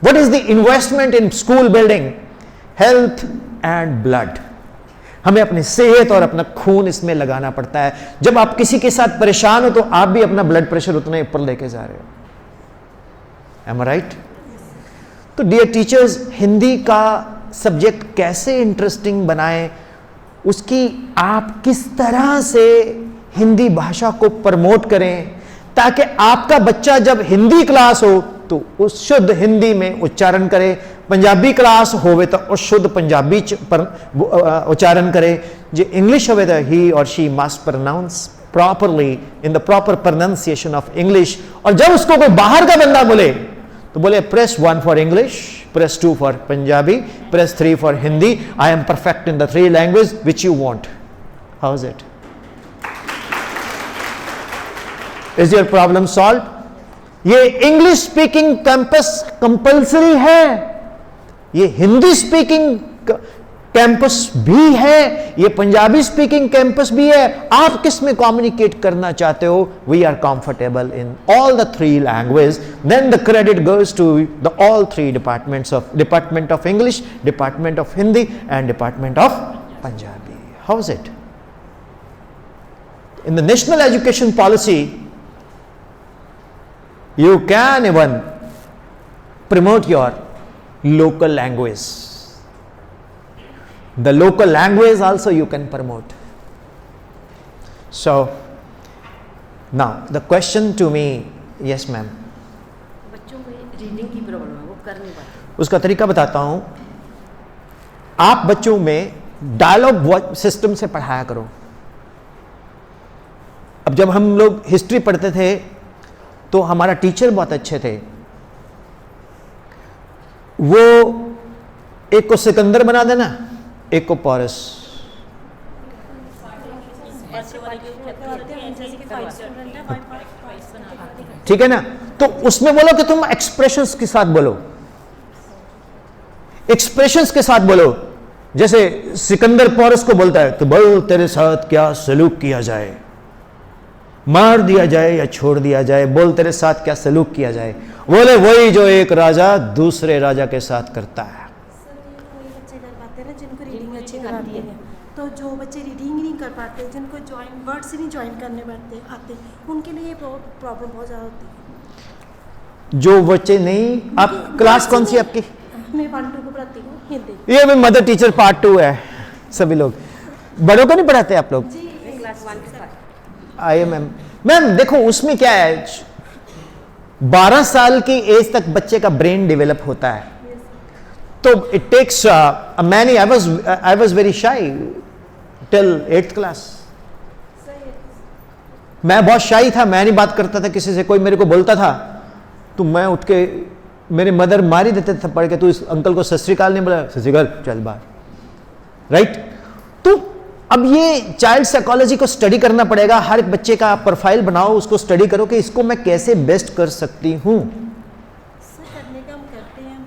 what is the investment in school building? Health and blood. हमें अपनी सेहत और अपना खून इसमें लगाना पड़ता है। जब आप किसी के साथ परेशान हो तो आप भी अपना ब्लड प्रेशर उतना ही ऊपर लेके जा रहे हो। M I right? तो डियर टीचर्स, हिंदी का सब्जेक्ट कैसे इंटरेस्टिंग बनाएं, उसकी आप किस तरह से हिंदी भाषा को प्रमोट करें ताकि आपका बच्चा जब हिंदी क्लास हो तो उस शुद्ध हिंदी में उच्चारण करे, पंजाबी क्लास होवे तो शुद्ध पंजाबी उच्चारण करे, जो इंग्लिश होवे तो ही और she must pronounce properly in the proper pronunciation of English. और जब उसको कोई बाहर का बंदा बोले तो बोले press 1 for English, press 2 for Punjabi, press 3 for Hindi. I am perfect in the 3 language which you want. How is it? Is your problem solve? ये इंग्लिश स्पीकिंग कैंपस कंपल्सरी है, ये हिंदी स्पीकिंग कैंपस भी है, ये पंजाबी स्पीकिंग कैंपस भी है। आप किस में कम्युनिकेट करना चाहते हो? We are comfortable in all the 3 language, then the credit goes to the all 3 departments of department of English, department of Hindi and department of Punjabi. How is it? In the national education policy you can even promote your local language. The local language also you can promote. So now the question to me, yes ma'am. बच्चों को reading की problem है, वो कर नहीं पाते। उसका तरीका बताता हूं। आप बच्चों में डायलॉग सिस्टम से पढ़ाया करो। अब जब हम लोग हिस्ट्री पढ़ते थे तो हमारा टीचर बहुत अच्छे थे, वो एक को सिकंदर बना देना, एक को पोरस। बच्चे वाले जो करवाते हैं जैसे कि 5 स्टूडेंट है 5 बनाते हैं। ठीक है ना, तो उसमें बोलो कि तुम एक्सप्रेशंस के साथ बोलो, एक्सप्रेशंस के साथ बोलो। जैसे सिकंदर पोरस को बोलता है, तो बोल तेरे साथ क्या सलूक किया जाए, मार दिया जाए या छोड़ दिया जाए, बोल तेरे साथ क्या सलूक किया जाए। बोले वही जो एक राजा दूसरे राजा के साथ करता है। सर ये कोई बच्चे कर पाते हैं ना जिनको रीडिंग अच्छी कराती है, तो जो बच्चे रीडिंग ही नहीं कर पाते, जिनको ज्वाइन वर्ड्स ही नहीं ज्वाइन करने बैठते आते, उनके लिए प्रॉब्लम बहुत ज़्यादा होती है। जो बच्चे नहीं, आप क्लास कौन सी आपकी? मैं 1-2 को पढ़ाती हूँ हिंदी। ये भी मदर टीचर पार्ट 2 है। सभी लोग बड़ों को नहीं पढ़ाते आप लोग? जी क्लास 1 के साथ आई मैम देखो उसमें क्या है, 12 साल की एज तक बच्चे का ब्रेन डेवलप होता है, तो it takes many I was very shy till 8th class. मैं बहुत शाई था, मैं नहीं बात करता था किसी से। कोई मेरे को बोलता था तो मैं उठ के, मेरे मदर मार ही देते थे पढ़ के, तू इस अंकल को सत श्री अकाल नहीं बोला, सत श्री अकाल चल बाहर, राइट। तो अब ये चाइल्ड साइकोलॉजी को स्टडी करना पड़ेगा। हर एक बच्चे का प्रोफाइल बनाओ, उसको स्टडी करो कि इसको मैं कैसे बेस्ट कर सकती हूँ। सर करने का हम करते हैं,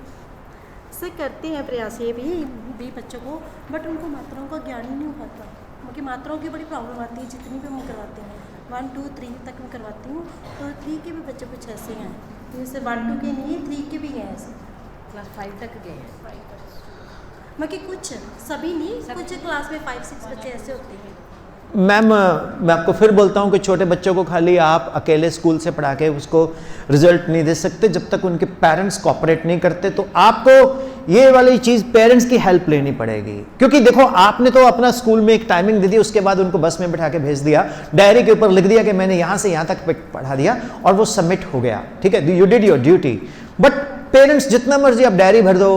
सर करते हैं प्रयास ये भी बच्चों को, बट उनको मात्राओं का ज्ञान ही नहीं हो पाता, क्योंकि मात्राओं की बड़ी प्रॉब्लम आती है। जितनी भी हम करवाते हैं 1, 2, 3 तक मैं करवाती हूँ, तो 3 के भी बच्चे कुछ ऐसे हैं, जैसे 1, 2 के नहीं, 3 के भी हैं ऐसे। क्लास 5 तक गए हैं। बाकी कुछ सभी नहीं, कुछ क्लास में 5-6 बच्चे ऐसे होते हैं। मैम मैं आपको फिर बोलता हूँ कि छोटे बच्चों को खाली आप अकेले स्कूल से पढ़ा के उसको रिजल्ट नहीं दे सकते जब तक उनके पेरेंट्स कोऑपरेट नहीं करते। तो आपको ये वाली चीज़ पेरेंट्स की हेल्प लेनी पड़ेगी, क्योंकि देखो आपने तो अपना स्कूल में एक टाइमिंग दे दी, उसके बाद उनको बस में बैठा के भेज दिया, डायरी के ऊपर लिख दिया कि मैंने यहाँ से यहाँ तक पढ़ा दिया और वो सबमिट हो गया, ठीक है, you did your duty. But parents जितना मर्जी आप डायरी भर दो,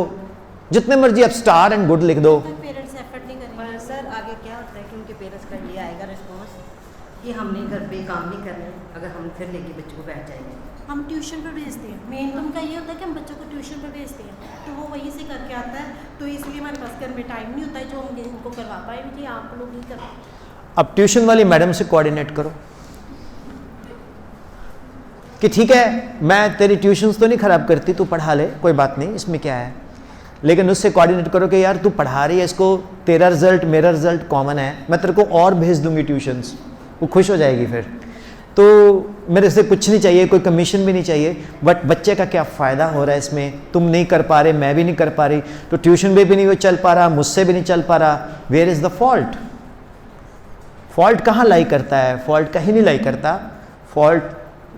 जितने मर्जी आप स्टार एंड गुड लिख दो, पेरेंट्स एफर्ट नहीं करेंगे। पर सर आगे क्या होता है कि उनके पेरेंट्स का ये आएगा रिस्पॉन्स कि हमने घर पे काम नहीं करना, अगर हम फिर लेके बच्चों को बैठ जाएंगे। हम ट्यूशन पर भेजते हैं, मेन तो उनका ये होता है कि हम बच्चों को ट्यूशन पर भेजते हैं, तो वो वहीं से करके आता है, तो इसलिए हमारे पास घर में टाइम नहीं होता है जो हम इनको करवा पाए कि आप लोग ही करो। अब ट्यूशन वाली मैडम से कोऑर्डिनेट करो कि ठीक है मैं तेरी ट्यूशन्स तो नहीं खराब करती, तू पढ़ा ले, कोई बात नहीं, इसमें क्या है, लेकिन उससे कोऑर्डिनेट करो कि यार तू पढ़ा रही है इसको, तेरा रिजल्ट मेरा रिजल्ट कॉमन है, मैं तेरे को और भेज दूंगी ट्यूशन्स, वो खुश हो जाएगी फिर। तो मेरे से कुछ नहीं चाहिए, कोई कमीशन भी नहीं चाहिए, बट बच्चे का क्या फ़ायदा हो रहा है इसमें, तुम नहीं कर पा रहे, मैं भी नहीं कर पा रही, तो ट्यूशन में भी नहीं वो चल पा रहा, मुझसे भी नहीं चल पा रहा, where is the fault? Fault कहाँ लाई करता है? फॉल्ट कहीं नहीं लाई करता, फॉल्ट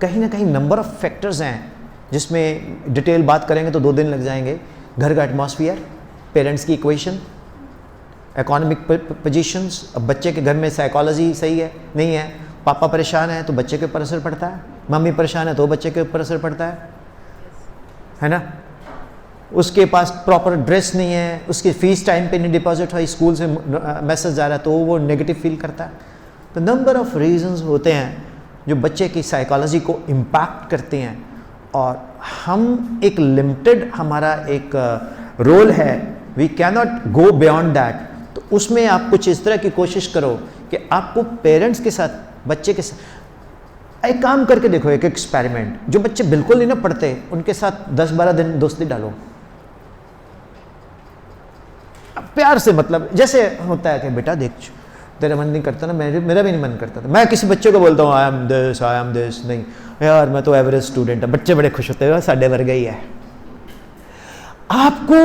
कहीं ना कहीं नंबर ऑफ फैक्टर्स हैं, जिसमें डिटेल बात करेंगे तो 2 दिन लग जाएंगे। घर का एटमॉस्फेयर, पेरेंट्स की इक्वेशन, इकोनॉमिक पोजीशंस, अब बच्चे के घर में साइकोलॉजी सही है नहीं है, पापा परेशान है तो बच्चे के ऊपर असर पड़ता है, मम्मी परेशान है तो बच्चे के ऊपर असर पड़ता है ना। उसके पास प्रॉपर ड्रेस नहीं है, उसकी फ़ीस टाइम पे नहीं डिपॉजिट हुई, स्कूल से मैसेज जा रहा है तो वो नेगेटिव फील करता है। तो नंबर ऑफ रीजंस होते हैं जो बच्चे की साइकोलॉजी को इम्पैक्ट करते हैं, और हम एक लिमिटेड हमारा एक रोल है, we can not go beyond that. तो उसमें आप कुछ इस तरह की कोशिश करो कि आपको पेरेंट्स के साथ, बच्चे के साथ एक काम करके देखो, एक एक्सपेरिमेंट, जो बच्चे बिल्कुल नहीं ना पढ़ते उनके साथ 10-12 दिन दोस्ती डालो, प्यार से, मतलब जैसे होता है कि बेटा देख तेरा मन नहीं करता ना, मेरा भी नहीं मन करता था, मैं किसी बच्चे को बोलता हूँ आई एम दिस, नहीं यार मैं तो एवरेज स्टूडेंट है, बच्चे बड़े खुश होते हैं साढ़े वर्ग ही है। आपको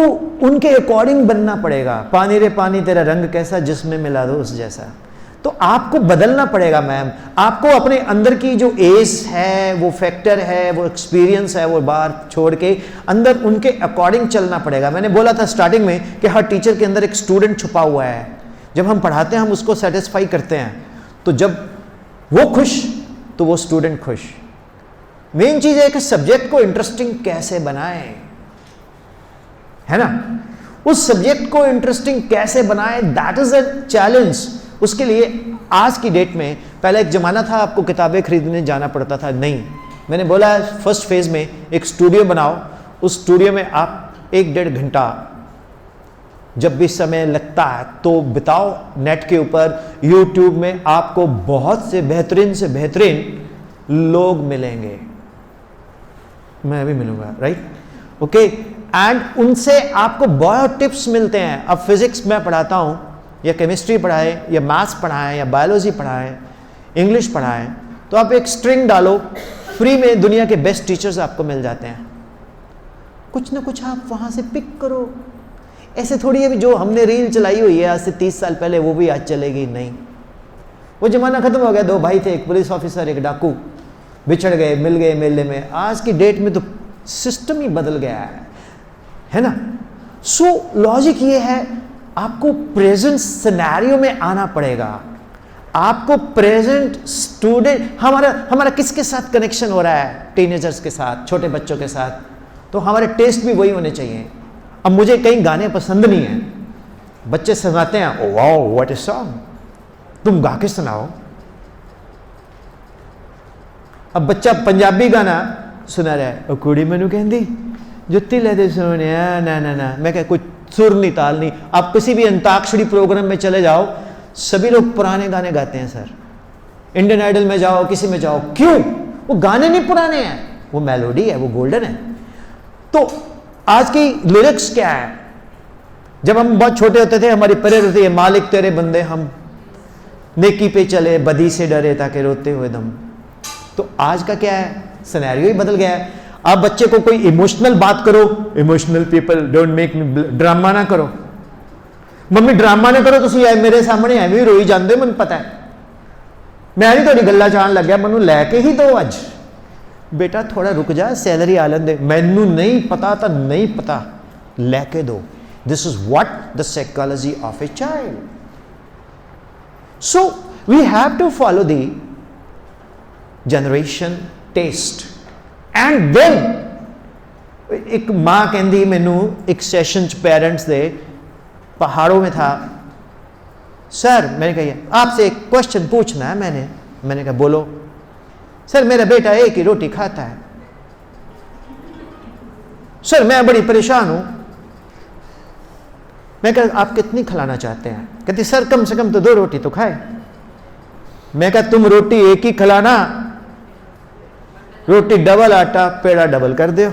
उनके अकॉर्डिंग बनना पड़ेगा। पानी रे पानी तेरा रंग कैसा, जिसमें मिला दो उस जैसा। तो आपको बदलना पड़ेगा मैम, आपको अपने अंदर की जो एज है, वो फैक्टर है, वो एक्सपीरियंस है, वो बाहर छोड़ के अंदर उनके अकॉर्डिंग चलना पड़ेगा। मैंने बोला था स्टार्टिंग में कि हर टीचर के अंदर एक स्टूडेंट छुपा हुआ है, जब हम पढ़ाते हैं हम उसको सेटिस्फाई करते हैं, तो जब वो खुश तो वो स्टूडेंट खुश। मेन चीज़ है कि सब्जेक्ट को इंटरेस्टिंग कैसे बनाएं, है ना, उस सब्जेक्ट को इंटरेस्टिंग कैसे बनाएं, दैट इज अ चैलेंज। उसके लिए आज की डेट में, पहले एक ज़माना था आपको किताबें खरीदने जाना पड़ता था, नहीं, मैंने बोला फर्स्ट फेज़ में एक स्टूडियो बनाओ, उस स्टूडियो में आप 1-1.5 घंटा जब भी समय लगता है तो बिताओ नेट के ऊपर, यूट्यूब में आपको बहुत से बेहतरीन लोग मिलेंगे, मैं भी मिलूंगा, राइट, ओके। एंड उनसे आपको बहुत टिप्स मिलते हैं। अब फिजिक्स मैं पढ़ाता हूं, या केमिस्ट्री पढ़ाए, या मैथ्स पढ़ाएं, या बायोलॉजी पढ़ाएं, इंग्लिश पढ़ाएं, तो आप एक स्ट्रिंग डालो, फ्री में दुनिया के बेस्ट टीचर्स आपको मिल जाते हैं। कुछ ना कुछ आप वहां से पिक करो। ऐसे थोड़ी है जो हमने रील चलाई हुई है आज से 30 साल पहले, वो भी आज चलेगी नहीं। वो जमाना खत्म हो गया। 2 भाई थे, एक पुलिस ऑफिसर, एक डाकू, बिछड़ गए, मिल गए मेले में। आज की डेट में तो सिस्टम ही बदल गया है ना। सो लॉजिक ये है, आपको प्रेजेंट सिनेरियो में आना पड़ेगा। आपको प्रेजेंट स्टूडेंट, हमारा किसके साथ कनेक्शन हो रहा है? टीनेजर्स के साथ, छोटे बच्चों के साथ। तो हमारे टेस्ट भी वही होने चाहिए। अब मुझे कई गाने पसंद नहीं है, बच्चे सुनाते हैं, oh wow what a song, तुम गा के सुनाओ। अब बच्चा पंजाबी गाना सुना रहा है, ओ कुड़ी मैनू कहंदी जुत्ती लेदे सोने, ना ना ना, मैं क्या, कुछ सुर नहीं, ताल नहीं। आप किसी भी अंताक्षरी प्रोग्राम में चले जाओ, सभी लोग पुराने गाने गाते हैं सर। इंडियन आइडल में जाओ, किसी में जाओ, क्यों? वो गाने नहीं पुराने हैं, वो मेलोडी है, वो गोल्डन है। तो आज की लिरिक्स क्या है? जब हम बहुत छोटे होते थे, हमारी प्रेयर होती है, मालिक तेरे बंदे हम, नेकी पे चले, बदी से डरे, ताकि रोते हुए दम। तो आज का क्या है? सिनेरियो ही बदल गया है। आप बच्चे को कोई इमोशनल बात करो, emotional people don't make me, drama ना करो, मम्मी ड्रामा ना करो, तुम मेरे सामने एवं रोई जाते, मैं पता है, मैं नहीं थोड़ी गल्ला चाहन लग गया, मैं लैके ही दो अज। बेटा थोड़ा रुक जा, सैलरी आ लें दे, मैनू नहीं पता तो नहीं पता, लैके दो। This is what the psychology of a child. So we have to follow the generation test. And then एक मां कहती मैनू, एक सैशन पेरेंट्स दे, पहाड़ों में था, सर मैंने कहा आपसे एक क्वेश्चन पूछना है। मैंने कहा बोलो। सर मेरा बेटा एक ही रोटी खाता है, सर मैं बड़ी परेशान हूं। मैं कहा आप कितनी खिलाना चाहते हैं? कहती सर कम से कम तो 2 रोटी तो खाए। मैं कहा तुम रोटी एक ही खिलाना, रोटी डबल आटा, पेड़ा डबल कर दो।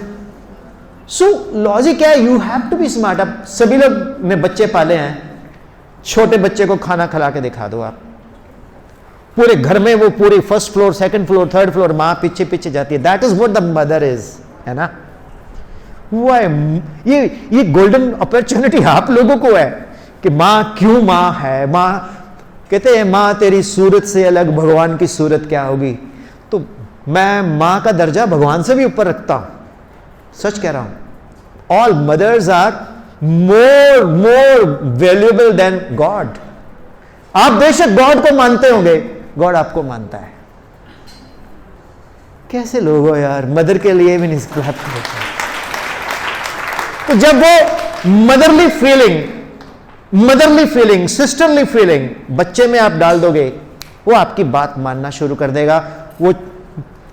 सो लॉजिक है, you have to be smart. अब सभी लोग ने बच्चे पाले हैं, छोटे बच्चे को खाना खिला के दिखा दो आप, पूरे घर में वो पूरी first floor, second floor, third floor, मां पीछे पीछे जाती है। That is what the mother is, है ना। हुआ है ये गोल्डन अपॉर्चुनिटी आप लोगों को है कि मां क्यों मां है। मां कहते हैं मां तेरी सूरत से अलग भगवान की सूरत क्या होगी। तो मैं मां का दर्जा भगवान से भी ऊपर रखता हूं, सच कह रहा हूं। All mothers are more valuable than God. आप बेशक गॉड को मानते होंगे, गॉड आपको मानता है। कैसे लोग हो यार, मदर के लिए भी नहीं क्लैप करते। तो जब वो मदरली फीलिंग, सिस्टरली फीलिंग बच्चे में आप डाल दोगे, वो आपकी बात मानना शुरू कर देगा। वो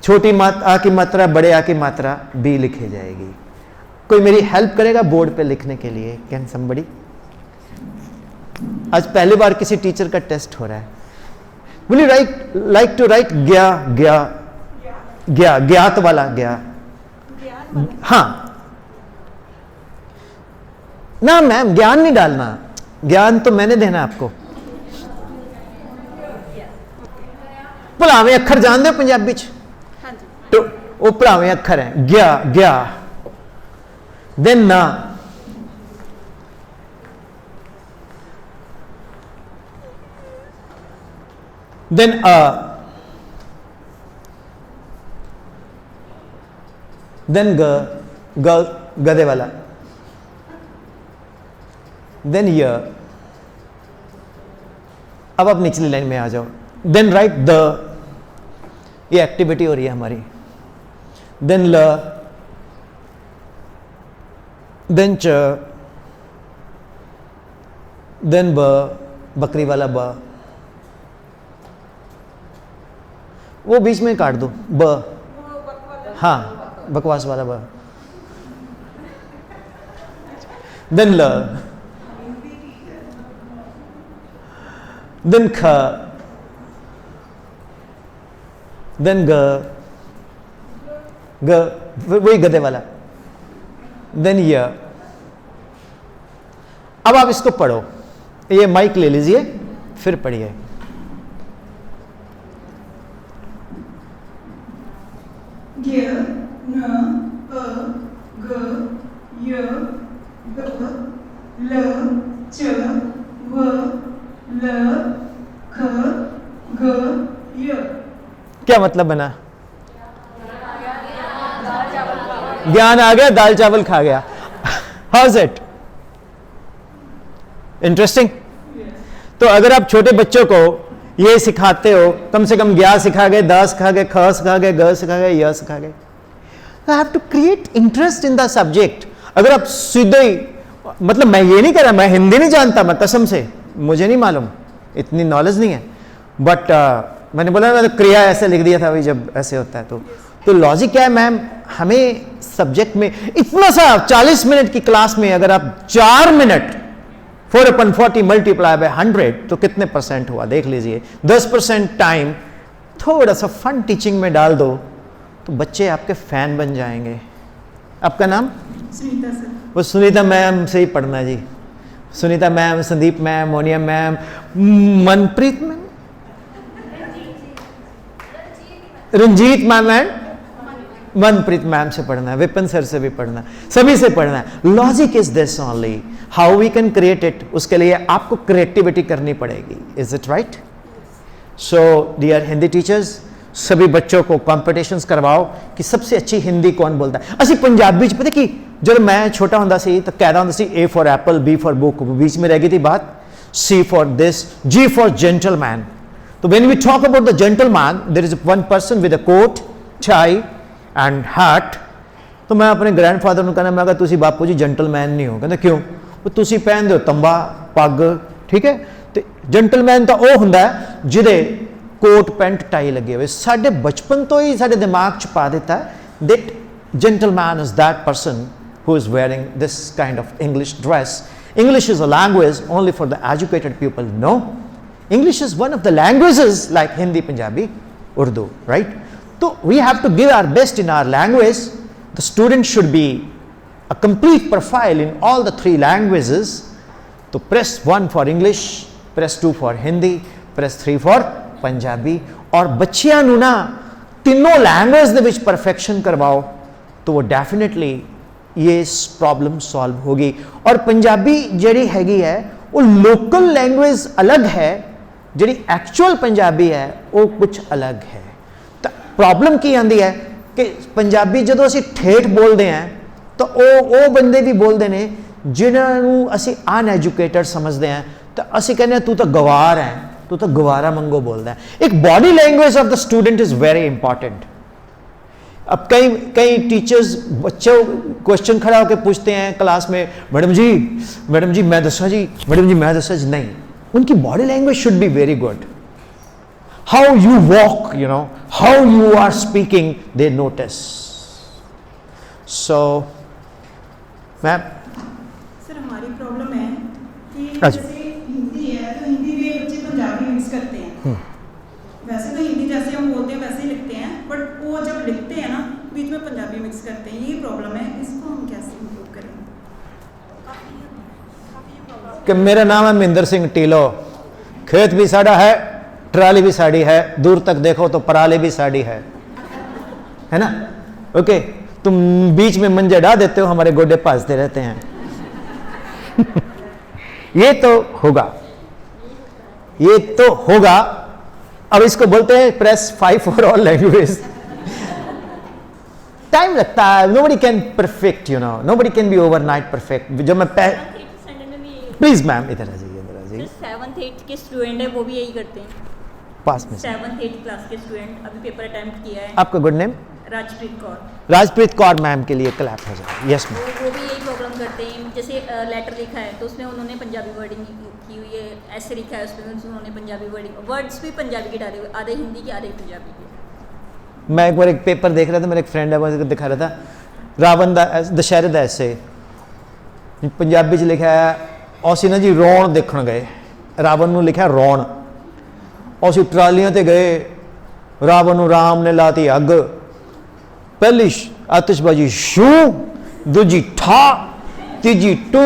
छोटी आ की मात्रा बड़े आ की मात्रा भी लिखे जाएगी। कोई मेरी हेल्प करेगा बोर्ड पे लिखने के लिए? Can somebody? आज पहली बार किसी टीचर का टेस्ट हो रहा है। Will you like to write ज्ञात वाला गया? हाँ ना मैम, ज्ञान नहीं डालना, ज्ञान तो मैंने देना आपको। भुलावे अखर जान दो पंजाबी च? तो वो भुलावे अखर है, ज्ञा देन ना, देन देन गधे वाला, देन य। अब आप निचली लाइन में आ जाओ। देन राइट द, ये एक्टिविटी हो रही है हमारी। देन ल, देन च, देन ब, बकरी वाला ब, वो बीच में काट दो, ब, हाँ बकवास वाला ब। देन ल, then ख, then ग, वही गधे वाला, then य। अब आप इसको पढ़ो, ये माइक ले लीजिए फिर पढ़िए। य न प ग य ग ल च व ल ख ग य। क्या मतलब बना? ज्ञान आ गया, दाल चावल खा गया। How is it interesting? तो अगर आप छोटे बच्चों को ये सिखाते हो, कम से कम ज्ञा सिखा गए, द सिखा गए, ख सिखा गए, ग सिखा गए, य सिखा गए, I have to create interest in the subject. अगर आप सीधे ही, मतलब मैं ये नहीं कह रहा, मैं हिंदी नहीं जानता, मैं कसम से मुझे नहीं मालूम, इतनी नॉलेज नहीं है, बट मैंने बोला ना, तो क्रिया ऐसे लिख दिया था भाई, जब ऐसे होता है तो लॉजिक क्या है मैम, हमें सब्जेक्ट में इतना सा 40 मिनट की क्लास में अगर आप 4 मिनट 4/40 मल्टीप्लाई बाय 100 तो कितने परसेंट हुआ देख लीजिए। 10% टाइम थोड़ा सा फन टीचिंग में डाल दो तो बच्चे आपके फैन बन जाएंगे। आपका नाम? सुनीता सर। वो सुनीता मैम से ही पढ़ना जी, Sunita ma'am, Sandeep ma'am, Monia ma'am, Manpreet ma'am, Ranjit ma'am and Manpreet ma'am से पढ़ना है, विपिन सर से भी पढ़ना है, सभी से पढ़ना है। Logic is this only, how we can create it, उसके लिए आपको क्रिएटिविटी करनी पड़ेगी। Is it right? So dear Hindi teachers, सभी बच्चों को कॉम्पिटिशन्स करवाओ कि सबसे अच्छी हिंदी कौन बोलता है। असि पंजाबी च पता कि जब मैं छोटा होंदा सी तो कहदा होंदा सी A for apple, B for book, बीच में रह गई थी बात C for this, G for gentleman. तो when we talk about the gentleman, there is one person with a coat, tie and hat. तो मैं अपने ग्रैंडफादर ਨੂੰ कहना, मैं कहा तुसी बापू जी जेंटलमैन नहीं हो। कहते क्यों? वो तुसी पहनदे हो तंबा पग, ठीक है, तो जेंटलमैन तो वो हुंदा है जिहदे कोट पैंट टाई लगे हुए। साडे बचपन तो ही साडे दिमाग च पा दिता है that gentleman is that person who is wearing this kind of English dress. English is a language only for the educated people. No, English is one of the languages like Hindi, Punjabi, Urdu, right? So we have to give our best in our language. The student should be a complete profile in all the 3 languages. So press 1 for English, press 2 for Hindi, press 3 for Punjabi. और बच्चियां नू ना तीनों language दे विच perfection करवाओ तो वो definitely ये problem solve होगी। और पंजाबी जड़ी हैगी है वो लोकल लैंग्वेज अलग है, जड़ी एक्चुअल पंजाबी है वो कुछ अलग है। तो प्रॉब्लम की आंदी है कि पंजाबी जदों असी ठेठ बोलते हैं तो वो बंदे भी बोलते हैं जिन्होंने असी अनएजुकेटेड समझते हैं, तो असी कहते हैं तू तो गवार है, तू तो गवारा मंगो बोलता है। एक body language of the student is very important. अब कई टीचर्स बच्चों क्वेश्चन खड़ा होकर पूछते हैं क्लास में, मैडम जी मैं दसा जी, मैडम जी मैं दसा जी। नहीं, उनकी body language should be very good. How you walk, you know, how you are speaking, they notice. So ma'am sir हमारी प्रॉब्लम है कि अच्छा। जैसे हिंदी है तो हिंदी में बच्चे पंजाबी मिक्स करते हैं। वैसे तो हिंदी जैसे हम बोलते हैं वैसे ही लिखते हैं, बट वो जब लिखते हैं ना बीच में पंजाबी मिक्स करते हैं। ये प्रॉब्लम है, इसको हम कैसे इम्प्रूव करें? कि मेरा नाम है महेंद्र सिंह टीलो, खेत भी साड़ा है, ट्राली भी साड़ी है, दूर तक देखो तो पराली भी साड़ी है ना? ओके, तुम बीच में मंजे डाल देते हो, हमारे गोडे पासते रहते हैं। ये तो होगा, ये तो होगा। अब इसको बोलते हैं press 5 for all language. Time लगता है, nobody can perfect, you know, nobody can be overnight perfect. जो मैं प्लीज मैम इधर आ जाइए, इधर आ जाइए। 7th 8th के स्टूडेंट है वो भी यही करते हैं। पास में 7th 8th क्लास के स्टूडेंट अभी पेपर अटेम्प्ट किया है। आपका good name? Rajpreet Kaur. Rajpreet Kaur ma'am के लिए क्लैप हो जाए। Yes ma'am. वो भी यही प्रॉब्लम करते हैं। जैसे लेटर लिखा है तो उसमें उन्होंने पंजाबी वर्डिंग की हुई है, ऐसे लिखा है उसमें उन्होंने पंजाबी वर्डिंग, वर्ड्स भी पंजाबी के डाले हुए, आधे हिंदी के आधे पंजाबी के। मैं एक बार एक पेपर देख रहा था, मेरा एक फ्रेंड है वो दिखा रहा था, रावण दा दशहरे दा ऐसे पंजाबी च लिखा है, ਅਸੀਂ ना जी ਰੌਣ देखण गए, रावण ਨੂੰ लिखा रौण, ਅਸੀਂ ਟਰਾਲੀਆਂ ਤੇ ਗਏ, ਰਾਵਣ ਨੂੰ ਰਾਮ ਨੇ ਲਾਤੀ ਅੱਗ, ਪਹਿਲੀ ਆਤਿਸ਼ਬਾਜ਼ੀ ਸ਼ੂ, ਦੂਜੀ ਠਾ, ਤੀਜੀ ਟੂ।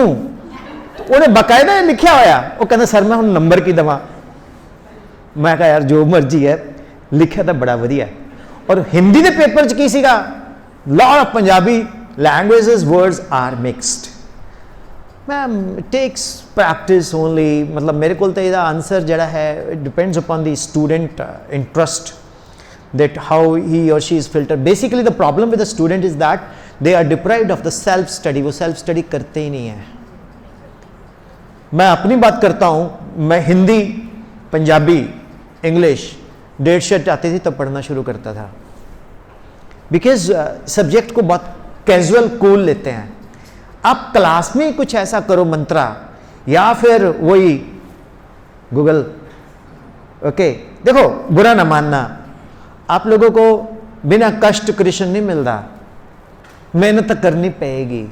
ਉਹਨੇ ਬਕਾਇਦਾ ਲਿਖਿਆ ਹੋਇਆ, ਉਹ ਕਹਿੰਦਾ ਸਰ ਮੈਂ ਹੁਣ ਨੰਬਰ ਕੀ ਦੇਵਾਂ। ਮੈਂ ਕਿਹਾ ਯਾਰ ਜੋ ਮਰਜ਼ੀ ਹੈ, ਲਿਖਿਆ ਤਾਂ ਬੜਾ ਵਧੀਆ। ਔਰ ਹਿੰਦੀ ਦੇ ਪੇਪਰ 'ਚ ਕੀ ਸੀਗਾ, lot of Punjabi languages words are mixed. Ma'am, it takes practice only. मतलब मेरे को तो ਇਹਦਾ आंसर ਜਿਹੜਾ ਹੈ, it depends upon the student interest, that how he or she is filtered. Basically the problem with the student is that they are deprived of the self study. वो self study करते ही नहीं है। मैं अपनी बात करता हूँ, मैं Hindi, Punjabi, English date sheet आती थी तब पढ़ना शुरू करता था, बिकॉज सब्जेक्ट को बहुत कैजुअल कूल लेते हैं। आप क्लास में कुछ ऐसा करो मंत्रा, या फिर वही गूगल। ओके देखो, बुरा ना मानना, आप लोगों को बिना कष्ट कृष्ण नहीं मिलता, मेहनत करनी पड़ेगी,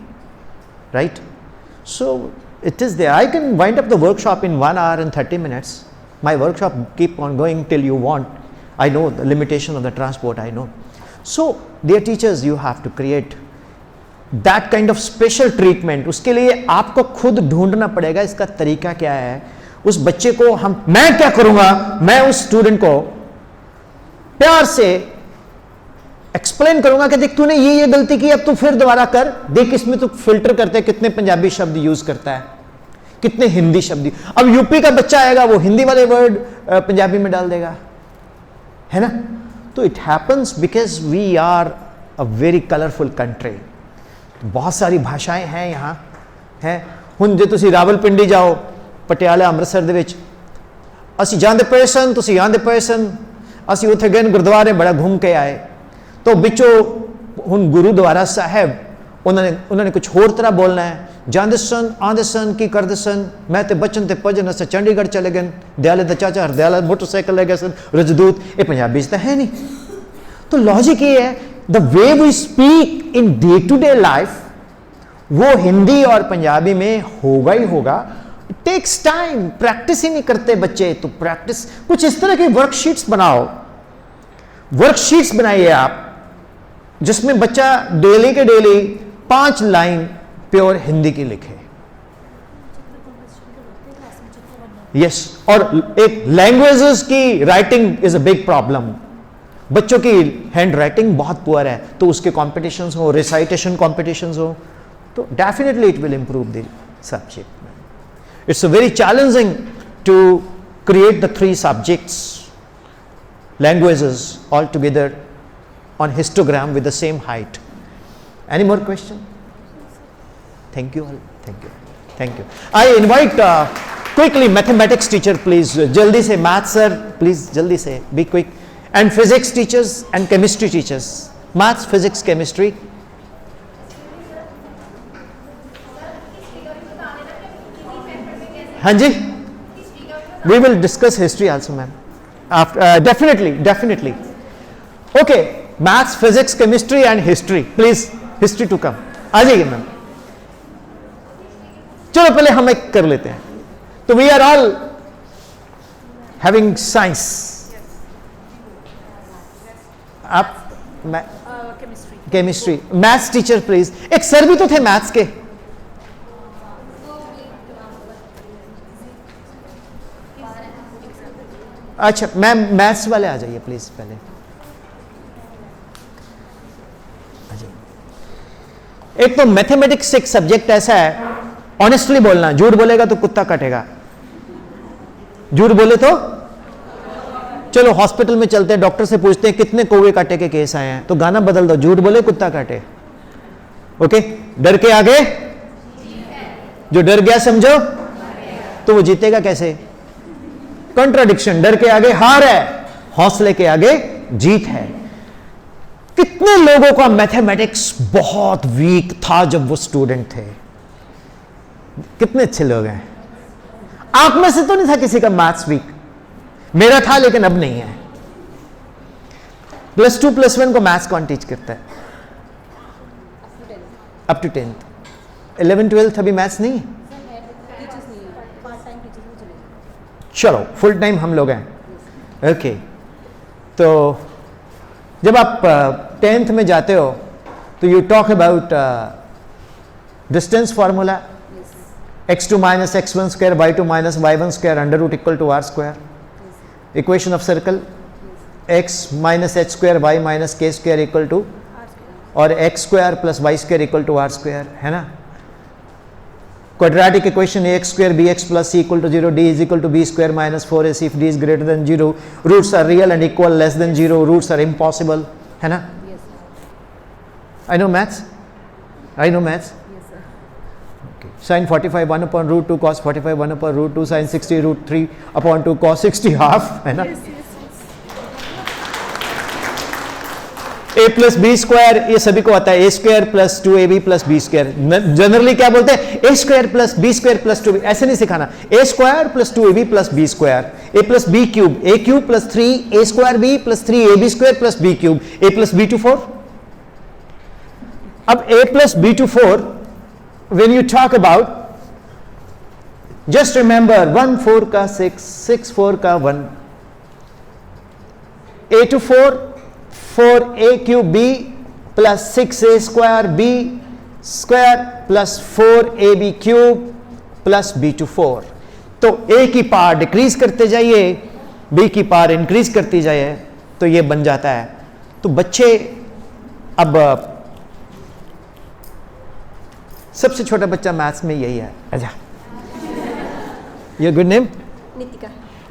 right? So it is there. I can wind up the workshop in 1 hour and 30 minutes. My workshop keep on going till you want. I know the limitation of the transport, I know. So dear teachers, you have to create that kind of special treatment. उसके लिए आपको खुद ढूंढना पड़ेगा इसका तरीका क्या है। उस बच्चे को मैं क्या करूंगा, मैं उस स्टूडेंट को प्यार से एक्सप्लेन करूंगा कि देख तूने ये गलती की, अब तू फिर दोबारा कर, देख इसमें तू फिल्टर करते कितने पंजाबी शब्द यूज करता है, कितने हिंदी शब्द। अब यूपी का बच्चा आएगा, वो हिंदी वाले वर्ड पंजाबी में डाल देगा, है ना? तो it happens because we are a very colourful country. बहुत सारी भाषाएं हैं यहाँ, हैं। हुण जे तुसी रावलपिंडी जाओ, पटियाला, अमृतसर दे विच असी जांदे पए सन, तुसी आंदे पए सन, असी उत्थे गए गुरुद्वारे बड़ा घूम के आए, तो बिचों हुण गुरुद्वारा साहब उन्होंने कुछ होर तरह बोलना है। जांदे सन, आंदे सन, की करदे सन, मैं ते बचन ते भजन अस चंडीगढ़ चले गए, दयाले दा चाचा हरदयाला मोटरसाइकिल ले गए सन, रजदूत, ये पंजाबी तो है नहीं। तो लॉजिक ये है, the way we speak in day to day life वो हिंदी और पंजाबी में होगा ही होगा। इट टेक्स टाइम, प्रैक्टिस ही नहीं करते बच्चे, तो प्रैक्टिस कुछ इस तरह की वर्कशीट्स बनाओ, वर्कशीट्स बनाइए आप, जिसमें बच्चा डेली के डेली 5 लाइन प्योर हिंदी की लिखे। यस, और एक लैंग्वेजेस की writing is a big problem. बच्चों की हैंड राइटिंग बहुत पुअर है, तो उसके कॉम्पिटिशन्स हो, रिसाइटेशन कॉम्पिटिशन्स हो, तो definitely it will improve the subject. It's a very challenging to create the 3 subjects, languages all together on histogram with the same height. Any more question? Thank you all. Thank you. Thank you. I invite quickly mathematics teacher, please. Jaldi se maths sir, please jaldi se, be quick. And physics teachers and chemistry teachers. Maths, physics, chemistry. Hanji? We will discuss history also, ma'am. Definitely. Okay, maths, physics, chemistry and history. Please, history to come. आ जाइए ma'am. चलो पहले हम एक कर लेते हैं। तो we are all having science. आप केमिस्ट्री, मैथ्स टीचर प्लीज। एक सर भी तो थे मैथ्स के। अच्छा मैम, मैथ्स वाले आ जाइए प्लीज पहले। एक तो मैथमेटिक्स एक सब्जेक्ट ऐसा है, ऑनेस्टली बोलना, झूठ बोलेगा तो कुत्ता काटेगा, झूठ बोले तो चलो हॉस्पिटल में चलते हैं, डॉक्टर से पूछते हैं कितने कौवे काटे के केस आए हैं, तो गाना बदल दो, झूठ बोले कुत्ता काटे। ओके, डर के आगे जो डर गया समझो तो वो जीतेगा कैसे? कॉन्ट्राडिक्शन, डर के आगे हार है, हौसले के आगे जीत है। कितने लोगों का मैथमेटिक्स बहुत वीक था जब वो स्टूडेंट थे, कितने अच्छे लोग हैं। आप में से तो नहीं था किसी का मैथ्स वीक, मेरा था लेकिन अब नहीं है। +2 +1 को मैथ्स कौन टीच करता है? अप टू 10th, 11 12 अभी मैथ्स नहीं है। चलो फुल टाइम हम लोग हैं, ओके, तो जब आप 10th में जाते हो तो you talk about distance formula, x2 minus x1 square y2 minus y1 square under root equal to r square, equation of circle, x minus h square y minus k square equal to और x square plus y square equal to r square, है ना. Quadratic equation ax square bx plus c equal to 0, d is equal to b square minus 4ac if d is greater than 0, roots are real and equal, less than 0 roots are impossible, है ना. I know maths, I know maths. Sin 45 1 upon root 2 cos 45 1 upon root 2 sin 60 root 3 upon 2 cos 60 half, है ना. a plus b square ये सभी को आता है, a square plus 2ab plus b square. Generally क्या बोलते हैं, a square plus b square plus 2b, ऐसे नहीं सिखाना. a square plus 2ab plus b square, a plus b cube, a cube plus 3 a square b plus 3ab square plus b cube, a plus b to 4. अब a plus b to 4 when you talk about, just remember 1 4 का 6 6 4 का 1, a to 4 4a cube b plus 6a square b square plus 4ab cube plus b to 4. तो a की power decrease करते जाइए, b की power increase करती जाइए, तो ये बन जाता है. तो बच्चे अब सबसे छोटा बच्चा मैथ्स में यही है. अच्छा, your good name? Nitika.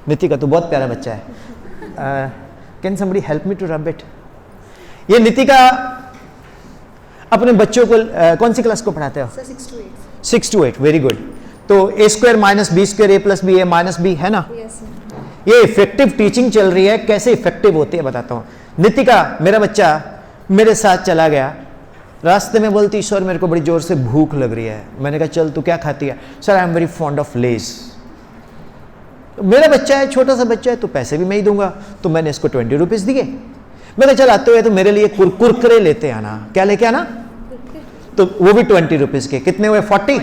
Nitika, तो बहुत प्यारा बच्चा है. Can somebody help me to rub it? ये नितिका अपने बच्चों को कौन सी क्लास को पढ़ाते हो? 6 to 8. Very good. तो a square minus b square a plus b a minus b, है ना. ये इफेक्टिव टीचिंग चल रही है. कैसे इफेक्टिव होती है बताता हूँ. नितिका मेरा बच्चा मेरे साथ चला गया, रास्ते में बोलती सर मेरे को बड़ी जोर से भूख लग रही है. मैंने कहा चल तू क्या खाती है? Sir I am very fond of Lay's. मेरा बच्चा है, छोटा सा बच्चा है, तो पैसे भी मैं ही दूंगा. तो मैंने इसको 20 रुपीज़ दिए. मैंने चल आते हुए तो मेरे लिए कुरकुरे लेते आना. क्या लेके आना? तो वो भी 20 रुपीज़ के. कितने हुए? 40.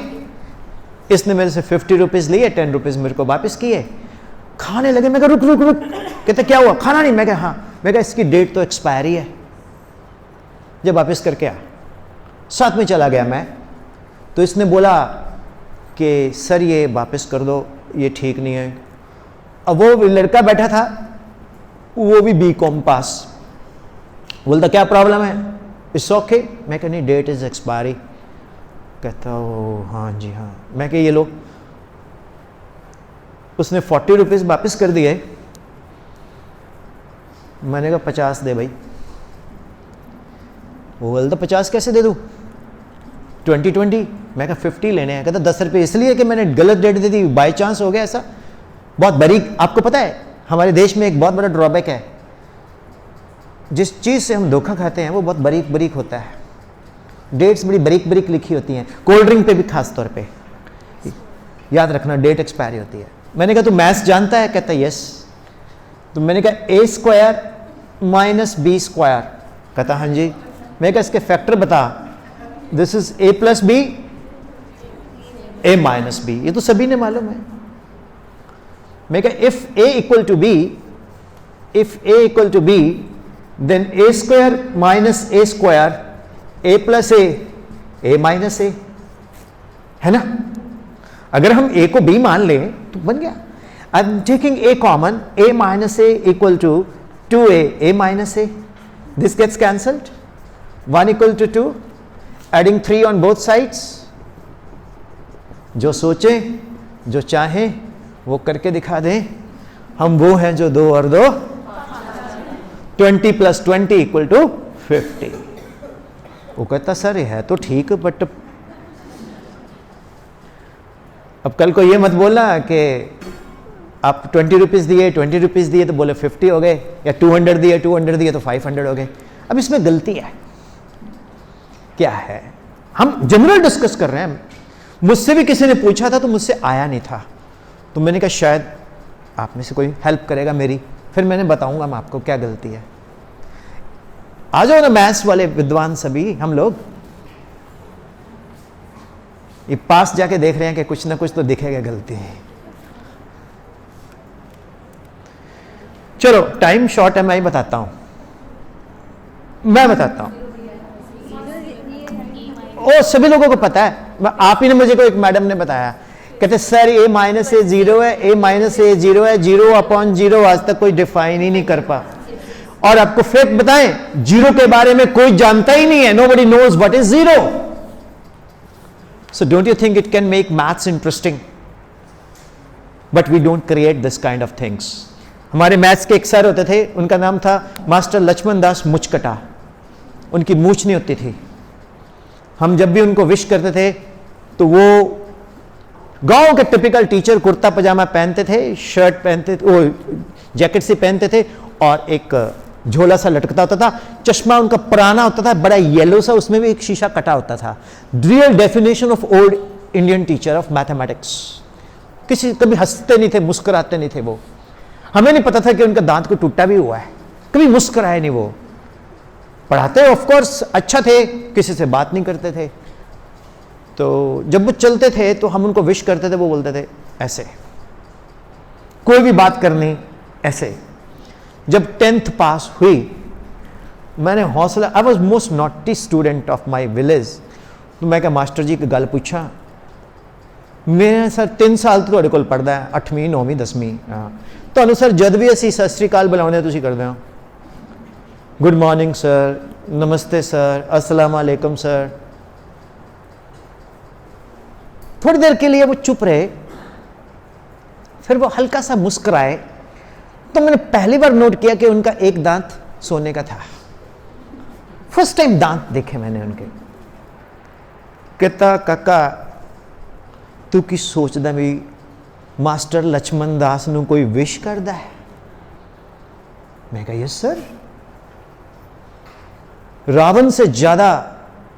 इसने मेरे से 50 रुपीज़ लिए, 10 रुपीज़ मेरे को वापस किए. खाने लगे. मैं कहा रुक रुक रुक. कहते क्या हुआ? खाना नहीं. मैं कहा हाँ. मैं कहा इसकी डेट तो एक्सपायरी है. जब वापस करके आ, साथ में चला गया मैं. तो इसने बोला कि सर ये वापस कर दो, ये ठीक नहीं है. अब वो लड़का बैठा था, वो भी बीकॉम पास. बोलता क्या प्रॉब्लम है? It's okay. मैं कहा नहीं डेट इज एक्सपायरी. कहता ओ हाँ जी हाँ. मैं कहा ये लो. उसने 40 रुपीज़ वापस कर दिए. मैंने कहा 50 दे भाई. वो बोलता 50 कैसे दे दूँ? 20. मैं कहा 50 लेने हैं. कहता 10 रुपये इसलिए कि मैंने गलत डेट दे दी, बाई चांस हो गया ऐसा. बहुत बारीक. आपको पता है हमारे देश में एक बहुत बड़ा ड्रॉबैक है, जिस चीज़ से हम धोखा खाते हैं वो बहुत बारीक बारीक होता है. डेट्स बड़ी बारीक बारीक लिखी होती हैं. कोल्ड ड्रिंक पे भी खास तौर पे याद रखना डेट एक्सपायरी होती है. मैंने कहा तू मैथ्स जानता है? कहता यस. तो मैंने कहा a square minus b square. कहता हाँ जी. मैं कहा इसके फैक्टर बता. This is a plus b a minus b. ये तो सभी ने मालूम है. मैं कहा if a equal to b then a square minus a square a plus a minus a, है ना. अगर हम a को b मान लें तो बन गया. I am taking a common. a minus a equal to 2a minus a. This gets cancelled. 1 equal to 2. Adding 3 on both sides. जो सोचे जो चाहे वो करके दिखा दें. हम वो हैं जो 2 और 2 20 प्लस 20 इक्वल टू 50. वो कहता सर है तो ठीक, बट अब कल को ये मत बोलना कि आप 20 रुपीज़ दिए 20 रुपीज़ दिए तो बोले 50 हो गए, या 200 दिए तो 500 हो गए. अब इसमें गलती है क्या है? हम जनरल डिस्कस कर रहे हैं. मुझसे भी किसी ने पूछा था तो मुझसे आया नहीं था, तो मैंने कहा शायद आप में से कोई हेल्प करेगा मेरी. फिर मैंने बताऊंगा मैं आपको क्या गलती है. आ जाओ ना मैथ्स वाले विद्वान सभी. हम लोग ये पास जाके देख रहे हैं कि कुछ ना कुछ तो दिखेगा गलती है. चलो टाइम शॉर्ट है, मैं ही बताता हूं, मैं बताता हूं। ओ सभी लोगों को पता है, आप ही ने मुझे को एक मैडम ने बताया, कहते सर ए माइनस ए जीरो है, ए माइनस ए जीरो है, जीरो अपॉन जीरो आज तक कोई डिफाइन ही नहीं कर पा। और आपको फैक्ट बताएं, जीरो के बारे में कोई जानता ही नहीं है, nobody knows what is zero. So don't you think it can make maths interesting? But we don't create this kind of things. हमारे मैथ्स के एक सर होते थे, उनका नाम था मास्टर लक्ष्मण दास मुचकटा। उनकी मूछ नहीं होती थी। हम जब भी उनको विश करते थे तो वो गांव के टिपिकल टीचर कुर्ता पजामा पहनते थे, शर्ट पहनते थे, वो जैकेट से पहनते थे और एक झोला सा लटकता होता था। चश्मा उनका पुराना होता था, बड़ा येलो सा, उसमें भी एक शीशा कटा होता था। Real definition of old Indian teacher of mathematics. किसी कभी हंसते नहीं थे, मुस्कुराते नहीं थे वो। हमें नहीं पता था कि उनका दांत को टूटा भी हुआ है, कभी मुस्कुराए नहीं वो। पढ़ाते ऑफ कोर्स अच्छा थे, किसी से बात नहीं करते थे। तो जब वो चलते थे तो हम उनको विश करते थे, वो बोलते थे ऐसे, कोई भी बात करनी ऐसे। जब 10th पास हुई, मैंने हौसला, I was most naughty student of my village. तो मैं क्या मास्टर जी की गल पूछा, मैं सर 3 साल तो ਤੁਹਾਡੇ ਕੋਲ ਪੜਦਾ ਹੈ, 8ਵੀਂ 9ਵੀਂ 10ਵੀਂ। ਤੁਹਾਨੂੰ ਸਰ ਜਦ ਵੀ ਅਸੀਂ ਸਤਿ ਸ੍ਰੀ ਅਕਾਲ ਬੁਲਾਉਂਦੇ ਤੁਸੀਂ ਕਰਦੇ ਹੋ गुड मॉर्निंग सर, नमस्ते सर, अस्सलाम वालेकुम सर। थोड़ी देर के लिए वो चुप रहे, फिर वो हल्का सा मुस्कुराए। तो मैंने पहली बार नोट किया कि उनका एक दांत सोने का था। फर्स्ट टाइम दांत देखे मैंने उनके। कहता काका तू की सोचदा भी मास्टर लक्ष्मण दास नू कोई विश करदा है? मैं कहा यस सर। रावण से ज्यादा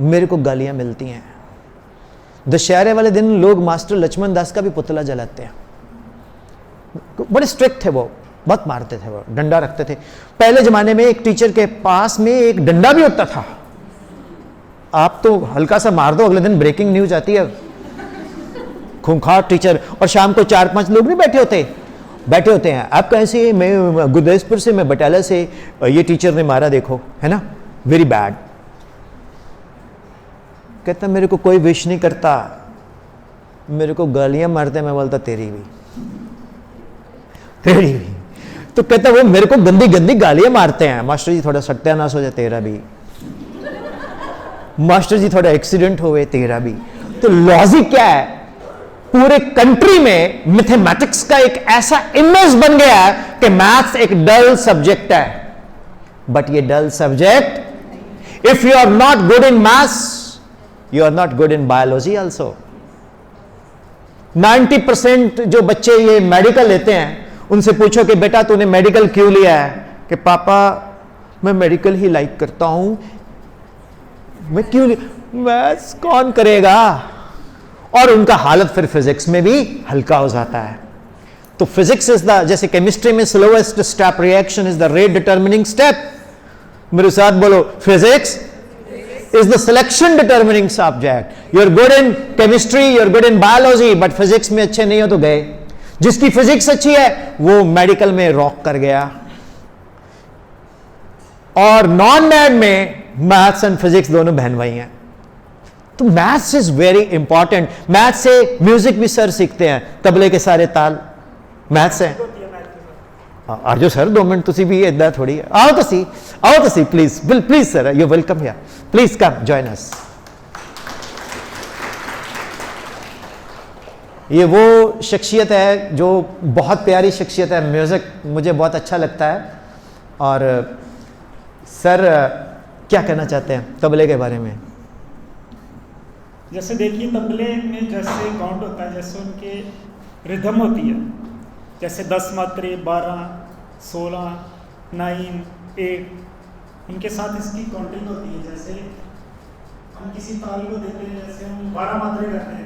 मेरे को गालियां मिलती हैं। दशहरे वाले दिन लोग मास्टर लक्ष्मण दास का भी पुतला जलाते हैं। बड़े स्ट्रिक्ट थे वो, बहुत मारते थे वो, डंडा रखते थे। पहले जमाने में एक टीचर के पास में एक डंडा भी होता था। आप तो हल्का सा मार दो, अगले दिन ब्रेकिंग न्यूज आती है, खूंखार टीचर। और शाम को 4-5 लोग नहीं बैठे होते हैं। आप कैसे, मैं गुरदासपुर से, मैं बटाला से, ये टीचर ने मारा देखो, है ना, वेरी बैड। कहता मेरे को कोई विश नहीं करता, मेरे को गालियां मारते। मैं बोलता तेरी भी। तो कहता वो मेरे को गंदी गंदी गालियां मारते हैं। मास्टर जी थोड़ा सत्यानाश हो जाए तेरा भी, मास्टर जी थोड़ा एक्सीडेंट हो गए तेरा भी। तो लॉजिक क्या है, पूरे कंट्री में मैथमेटिक्स का एक ऐसा इमेज बन गया है कि मैथ्स एक डल सब्जेक्ट है। बट ये डल subject, if you are not good in maths, you are not good in biology also. 90% जो बच्चे ये मेडिकल लेते हैं, उनसे पूछो कि बेटा तूने मेडिकल क्यों लिया है? कि पापा मैं मेडिकल ही लाइक करता हूं। मैं क्यों, मैथ्स कौन करेगा? और उनका हालत फिर फिजिक्स में भी हल्का हो जाता है। तो फिजिक्स इज द, जैसे केमिस्ट्री में slowest step reaction is the rate determining step. मेरे साथ बोलो, physics is the selection determining subject. You are good in chemistry, you are good in biology, but physics में अच्छे नहीं हो तो गए। जिसकी फिजिक्स अच्छी है वो मेडिकल में रॉक कर गया। और नॉन मैड में मैथ्स एंड फिजिक्स दोनों बहन भाई हैं। तो maths is very important. Maths से म्यूजिक भी सर सीखते हैं, तबले के सारे ताल मैथ्स हैं। आजो सर 2 मिनट, तुसी भी इदा थोड़ी आओ तो सी please sir, you welcome here, please come join us. ये वो शख्सियत है जो बहुत प्यारी शख्सियत है। म्यूजिक मुझे बहुत अच्छा लगता है। और सर क्या कहना चाहते हैं तबले के बारे में? जैसे देखिए तबले में जैसे काउंट होता है, जैसे उनके रिदम होती है, जैसे 10 मात्रे, 12, 16, 9, 8, उनके साथ इसकी काउंटिंग होती है। जैसे हम किसी ताल को देते हैं, जैसे हम 12 मात्रे करते हैं,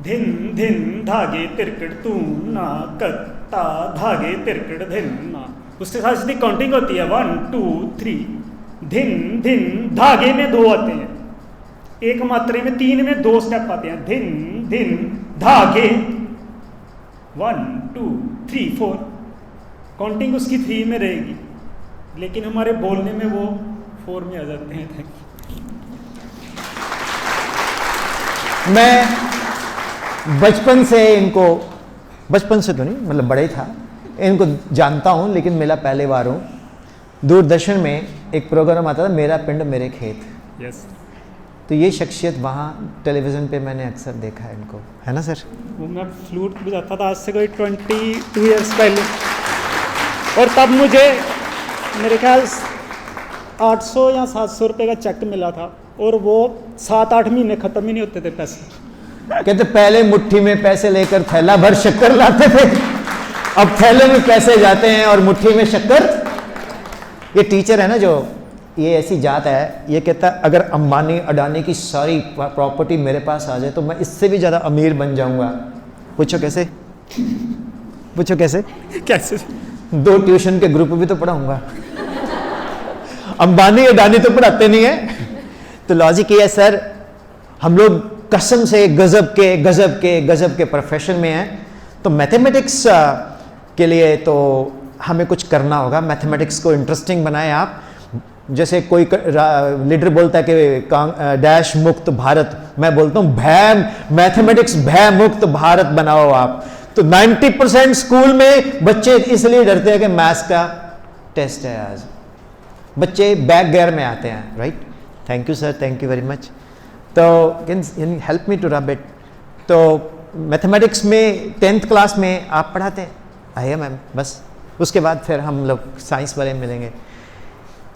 धिन धिन धागे तिरकड़ तू ना कत्ता धागे तिरकड़ धिन ना, उसके साथ इसकी काउंटिंग होती है 1 2 3। धिन धिन धागे में 2 आते हैं, एक मात्रे में 3 में 2 स्टेप आते हैं। धिन धिन धागे 1 2 3 4, काउंटिंग उसकी 3 में रहेगी, लेकिन हमारे बोलने में वो 4 में आ जाते हैं। Thank you. मैं बचपन से इनको, बचपन से तो नहीं मतलब बड़े था, इनको जानता हूँ, लेकिन मेरा पहले बार हूँ। दूरदर्शन में एक प्रोग्राम आता था, मेरा पिंड मेरे खेत। यस, तो ये शख्सियत वहाँ टेलीविज़न पे मैंने अक्सर देखा है इनको, है ना सर? वो मैं फ्लूट बजाता था आज से कोई 22 ईयर्स पहले, और तब मुझे मेरे ख्याल 800 या 700 रुपये का चेक मिला था, और वो 7-8 महीने ख़त्म ही नहीं होते थे पैसे। कहते पहले मुट्ठी में पैसे लेकर थैला भर शक्कर लाते थे, अब थैले में पैसे जाते हैं और मुट्ठी में शक्कर। ये टीचर है ना जो, ये ऐसी जात है, ये कहता है अगर अंबानी अडानी की सारी प्रॉपर्टी मेरे पास आ जाए तो मैं इससे भी ज़्यादा अमीर बन जाऊंगा। पूछो कैसे? पूछो कैसे? कैसे? 2 ट्यूशन के ग्रुप भी तो पढ़ाऊंगा, अंबानी अडानी तो पढ़ाते नहीं है। तो लॉजिक ये है सर, हम लोग कसम से गजब के प्रोफेशन में हैं, तो मैथमेटिक्स के लिए तो हमें कुछ करना होगा। मैथमेटिक्स को इंटरेस्टिंग बनाएं आप। जैसे कोई लीडर बोलता है कि डैश मुक्त भारत, मैं बोलता हूँ भय, मैथमेटिक्स भय मुक्त भारत बनाओ आप। तो 90% स्कूल में बच्चे इसलिए डरते हैं कि मैथ्स का टेस्ट है आज, बच्चे बैक गियर में आते हैं, right? Thank you sir, thank you very much. तो can help me to rub it. तो मैथमेटिक्स में 10th क्लास में आप पढ़ाते हैं? आइए मैम, बस उसके बाद फिर हम लोग साइंस वाले मिलेंगे।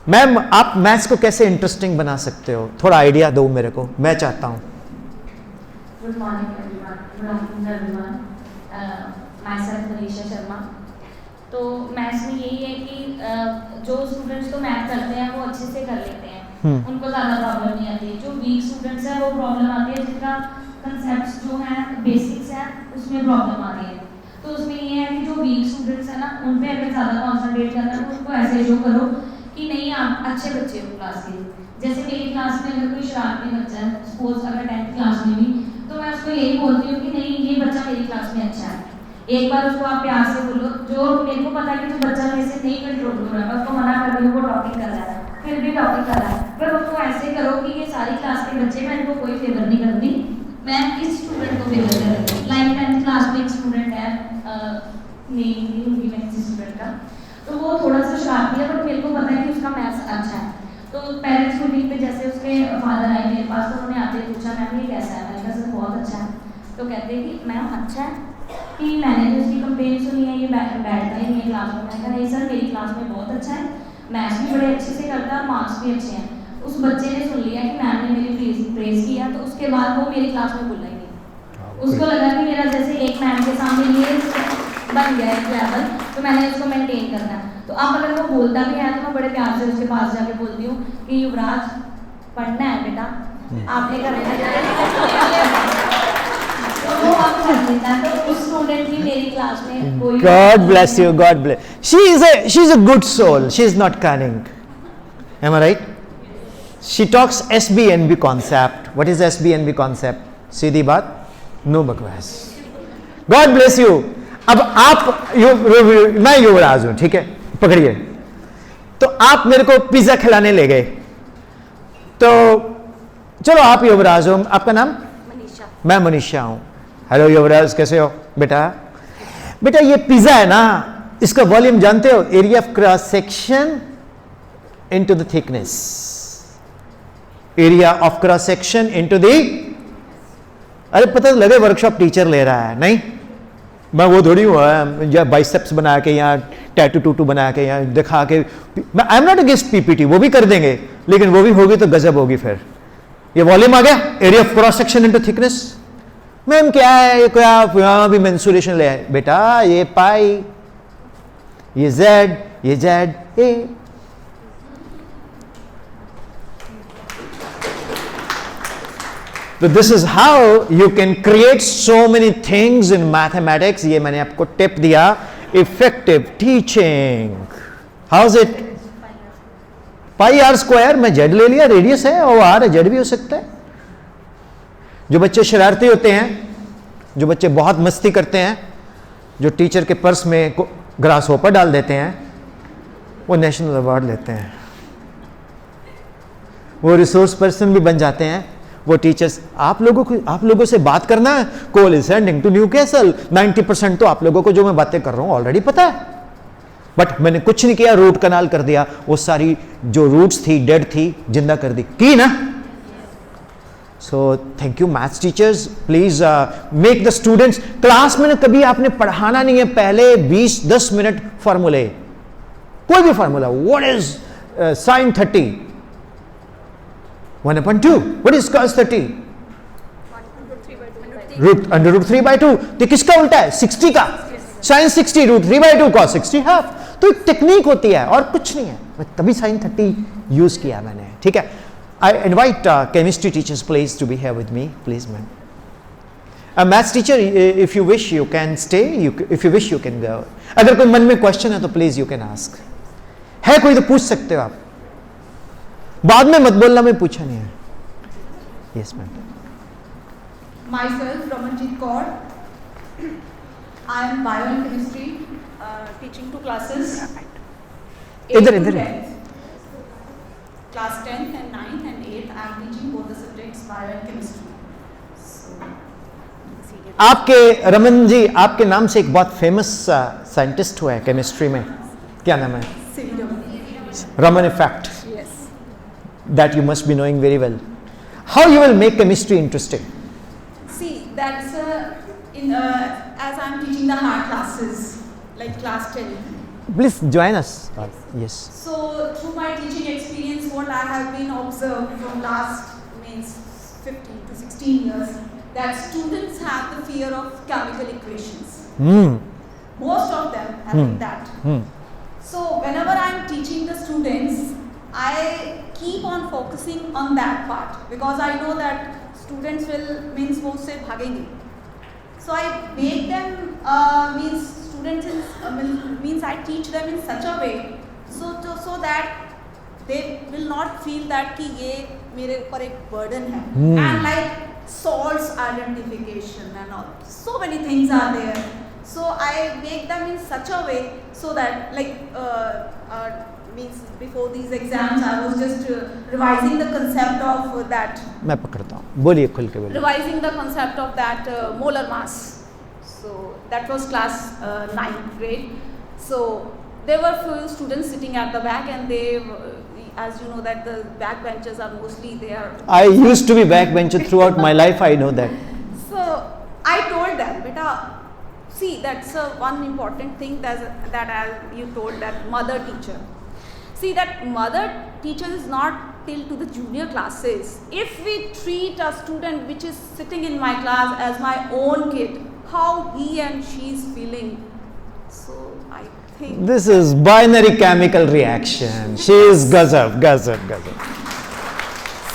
मैम आप मैथ्स को कैसे इंटरेस्टिंग बना सकते हो, थोड़ा आइडिया दो मेरे को, मैं चाहता हूँ। Good morning everyone, good afternoon everyone, my self Manisha Sharma. तो मैथ्स में यही है कि जो स्टूडेंट्स तो मैथ करते हैं वो अच्छे से कर लेते हैं, उनको ज़्यादा प्रॉब्लम नहीं आती है। जो वीक स्टूडेंट्स हैं वो प्रॉब्लम आती है, जिनका कंसेप्ट जो है बेसिक्स है उसमें प्रॉब्लम आती है। तो उसमें ये है कि जो वीक स्टूडेंट्स हैं ना, उन पर अगर ज़्यादा कॉन्सनट्रेट करना है तो उनको ऐसे जो करो कि नहीं आप अच्छे बच्चे हो क्लास के। जैसे मेरी क्लास में अगर कोई शरारती बच्चा है, सपोज अगर 10th क्लास में भी, तो मैं उसको यही बोलती हूँ कि नहीं ये बच्चा मेरी क्लास में अच्छा है। एक बार उसको आप प्यार से बोलो, जो मेरे को पता है कि जो बच्चा मेरे से नहीं कंट्रोल हो रहा है, मैं उसको मना कर रही हूँ, वो टॉपिक कर रहा है, फिर भी टॉपिक कर रहा है, पर उसको ऐसे करो कि ये सारी क्लास के बच्चे, मैं इनको कोई फेवर नहीं करती, मैं इस स्टूडेंट को फेवर कर रही हूँ। लाइक 10th क्लास में एक स्टूडेंट है, नेम नहीं होगी मैं किसी स्टूडेंट का, तो वो थोड़ा सा शरारती है, बट मेरे को पता है कि उसका मैथ्स अच्छा है। तो पेरेंट्स मीटिंग पे जैसे उसके फादर आए मेरे पास, तो उन्होंने आते पूछा मैम ये कैसा है, मैंने कहा सर बहुत अच्छा है। तो कहते हैं कि मैम अच्छा है कि मैंने जो उसकी कंप्लेन सुनी है ये बैठता ही नहीं है क्लास में। मैंने कहा नहीं सर मेरी क्लास में बहुत अच्छा है, मैथ्स भी बड़े अच्छे से करता है और मार्क्स भी अच्छे हैं। उस बच्चे ने सुन लिया कि मैम ने मेरी प्रेज किया, तो उसके बाद वो मेरी क्लास में बोला ही नहीं। उसको लगा कि मेरा जैसे एक मैम के सामने ये बन गया है लेवल, तो मैंने उसको मेंटेन करना है। तो अब अगर वो बोलता भी है तो मैं बड़े प्यार से उसके पास जाके बोलती हूँ कि युवराज पढ़ना है बेटा, आपने तो वो अब कर लेता है। तो उस स्टूडेंट की मेरी क्लास में कोई God bless you, God bless. She's a good soul. She is not cunning. Am I right? She talks SBNB concept. What is SBNB concept? सीधी बात, no बकवास. God bless you. अब आप मैं युवराज हूं, ठीक है, पकड़िए। तो आप मेरे को पिज्जा खिलाने ले गए, तो चलो आप युवराज हो, आपका नाम? मनीषा। मैं मनीषा हूं। हेलो युवराज, कैसे हो बेटा? बेटा ये पिज्जा है ना, इसका वॉल्यूम जानते हो? Area of cross section into the thickness, area of cross section into the, अरे पता लगे वर्कशॉप टीचर ले रहा है, नहीं मैं वो थोड़ी हुआ या बाइसेप्स बना के या टैटू टूटू बना के या दिखा के, I am not against PPT, वो भी कर देंगे, लेकिन वो भी होगी तो गजब होगी। फिर ये वॉल्यूम आ गया, area of cross section into thickness. Ma'am क्या है ये, क्या यहां भी मेंसुरेशन ले आए बेटा, ये पाई, ये जेड, ये जेड ए। तो this is how you can create so many things in mathematics. ये मैंने आपको टिप दिया, effective teaching. How is it? Pi r square, मैं जेड ले लिया, रेडियस है, और आर है, जेड भी हो सकता है। जो बच्चे शरारती होते हैं, जो बच्चे बहुत मस्ती करते हैं, जो टीचर के पर्स में ग्रास होपर डाल देते हैं, वो नेशनल अवार्ड लेते हैं, वो रिसोर्स पर्सन भी बन जाते हैं, वो टीचर्स। आप लोगों से बात करना है, call is sending to Newcastle, 90% तो आप लोगों को जो मैं बातें कर रहा हूं ऑलरेडी पता है, बट मैंने कुछ नहीं किया, रूट कनाल कर दिया, वो सारी जो रूट्स थी डेड थी जिंदा कर दी, की ना। So thank you maths teachers, please make the students, class में कभी आपने पढ़ाना नहीं है, पहले 20-10 मिनट फार्मूले, कोई भी formula, what is sin 30, 1/2, what is cos 30, under root 3/2, तो किसका उल्टा है, 60 का, sin 60 √3/2 cos 60 हाफ। तो एक टेक्निक होती है और कुछ नहीं है, तभी sin 30 यूज किया मैंने, ठीक है। I invite chemistry teachers please to be here with me, please ma'am. A maths teacher, if you wish you can stay, if you wish you can go. अगर कोई मन में क्वेश्चन है तो प्लीज यू कैन आस्क, है कोई तो पूछ सकते हो आप, बाद में मत बोलना मैं पूछा नहीं है। Yes ma'am. Myself, Ramanjit Kaur. I am biochemistry, teaching 2 classes. इधर 8th to इधर 10th. Class 10th and 9th and 8th. I am teaching both the subjects biochemistry. आपके रमन जी, आपके नाम से एक बहुत फेमस साइंटिस्ट हुआ है केमिस्ट्री में, क्या नाम है? Raman effect. Yes. That you must be knowing very well. How you will make chemistry interesting? See, that's as I am teaching the hard classes, like class 10. Please join us. Yes. So through my teaching experience, what I have been observed from last 15 to 16 years, that students have the fear of chemical equations. Most of them having that. So whenever I am teaching the students, I keep on focusing on that part, because I know that students will वो उससे भागेंगे. So I make them means I teach them in such a way so that they will not feel that कि ये मेरे ऊपर एक burden है. And like salts identification and all, so many things are there. So I make them in such a way so that means before these exams I was just revising the concept of that. मैं पकड़ता हूँ, बोलिए खुल के बोलिए। Revising the concept of that molar mass. So that was class 9th grade. So there were few students sitting at the back, and they, as you know, that the back benches are mostly there. I used to be backbencher throughout my life. I know that. So I told them, beta, see, that's one important thing that you told, that mother teacher. See, that mother teacher is not till to the junior classes. If we treat a student which is sitting in my class as my own kid, how he and she is feeling. So I think This is binary chemical reaction. She is gazab.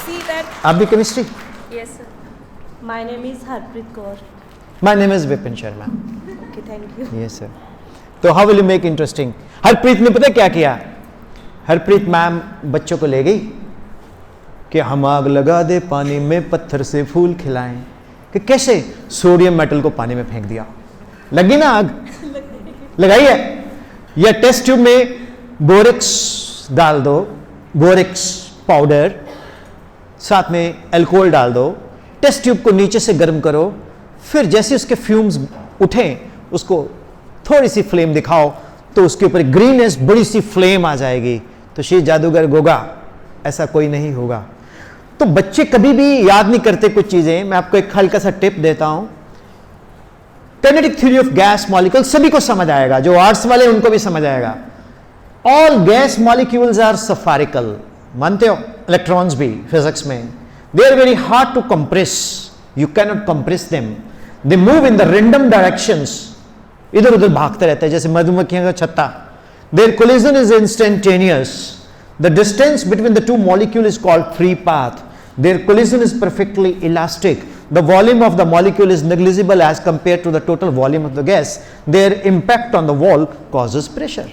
see that. आप भी chemistry? Yes sir. My name is Harpreet Kaur. My name is Vipin Sharma. Okay, thank you. Yes sir. तो how will you make interesting? Harpreet ने पता क्या किया? Harpreet ma'am बच्चों को ले गई कि हम आग लगा दे पानी में, पत्थर से फूल खिलाएं। कि कैसे? सोडियम मेटल को पानी में फेंक दिया, लगी ना आग? लगाई है। या टेस्ट ट्यूब में बोरेक्स डाल दो, बोरेक्स पाउडर, साथ में अल्कोहल डाल दो, टेस्ट ट्यूब को नीचे से गर्म करो, फिर जैसे उसके फ्यूम्स उठें उसको थोड़ी सी फ्लेम दिखाओ तो उसके ऊपर ग्रीनेस बड़ी सी फ्लेम आ जाएगी। तो शी जादूगर गोगा, ऐसा कोई नहीं होगा। तो बच्चे कभी भी याद नहीं करते कुछ चीजें। मैं आपको एक हल्का सा टिप देता हूं, kinetic theory of gas molecule सभी को समझ आएगा, जो आर्ट्स वाले उनको भी समझ आएगा। All gas molecules are spherical, मानते हो? इलेक्ट्रॉन्स भी फिजिक्स में, they are very hard to compress, you can not compress them, they move in the random directions, इधर उधर भागते रहते हैं जैसे मधुमक्खियों का छत्ता। Their collision is instantaneous, the distance between the two molecule is called free path, their collision is perfectly elastic, the volume of the molecule is negligible as compared to the total volume of the gas, their impact on the wall causes pressure.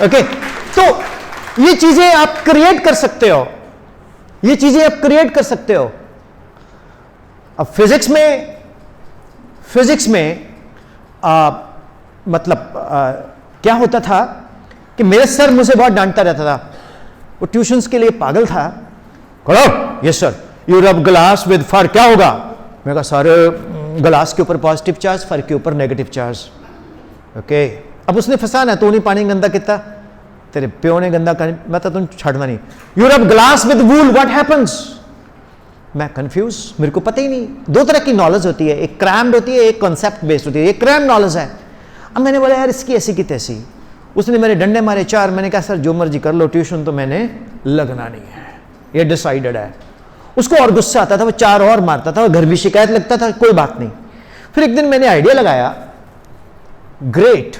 Okay, तो ये चीजें आप create कर सकते हो, ये चीजें आप क्रिएट कर सकते हो। अब फिजिक्स में क्या होता था कि मेरे सर मुझे बहुत डांटता रहता था, वो ट्यूशन्स के लिए पागल था। करो yes sir, you rub glass with fur, क्या होगा? मैं कहा सर ग्लास के ऊपर पॉजिटिव चार्ज, फर के ऊपर नेगेटिव चार्ज। ओके, अब उसने फंसाना है, तू नहीं पानी गंदा कितना, तेरे प्यो ने गंदा कर, मैं तो तुम छड़ना नहीं। You rub glass with wool, what happens? मैं कंफ्यूज, मेरे को पता ही नहीं। दो तरह की नॉलेज होती है, एक क्रैम्ड होती है, एक कॉन्सेप्ट बेस्ड होती है। ये क्रैम्ड नॉलेज है। अब मैंने बोला यार इसकी ऐसी की तैसी, उसने मेरे डंडे मारे 4। मैंने कहा सर जो मर्जी कर लो, ट्यूशन तो मैंने लगना नहीं है, ये डिसाइडेड है। उसको और गुस्सा आता था, वो 4 और मारता था और घर भी शिकायत लगता था, कोई बात नहीं। फिर एक दिन मैंने आइडिया लगाया, great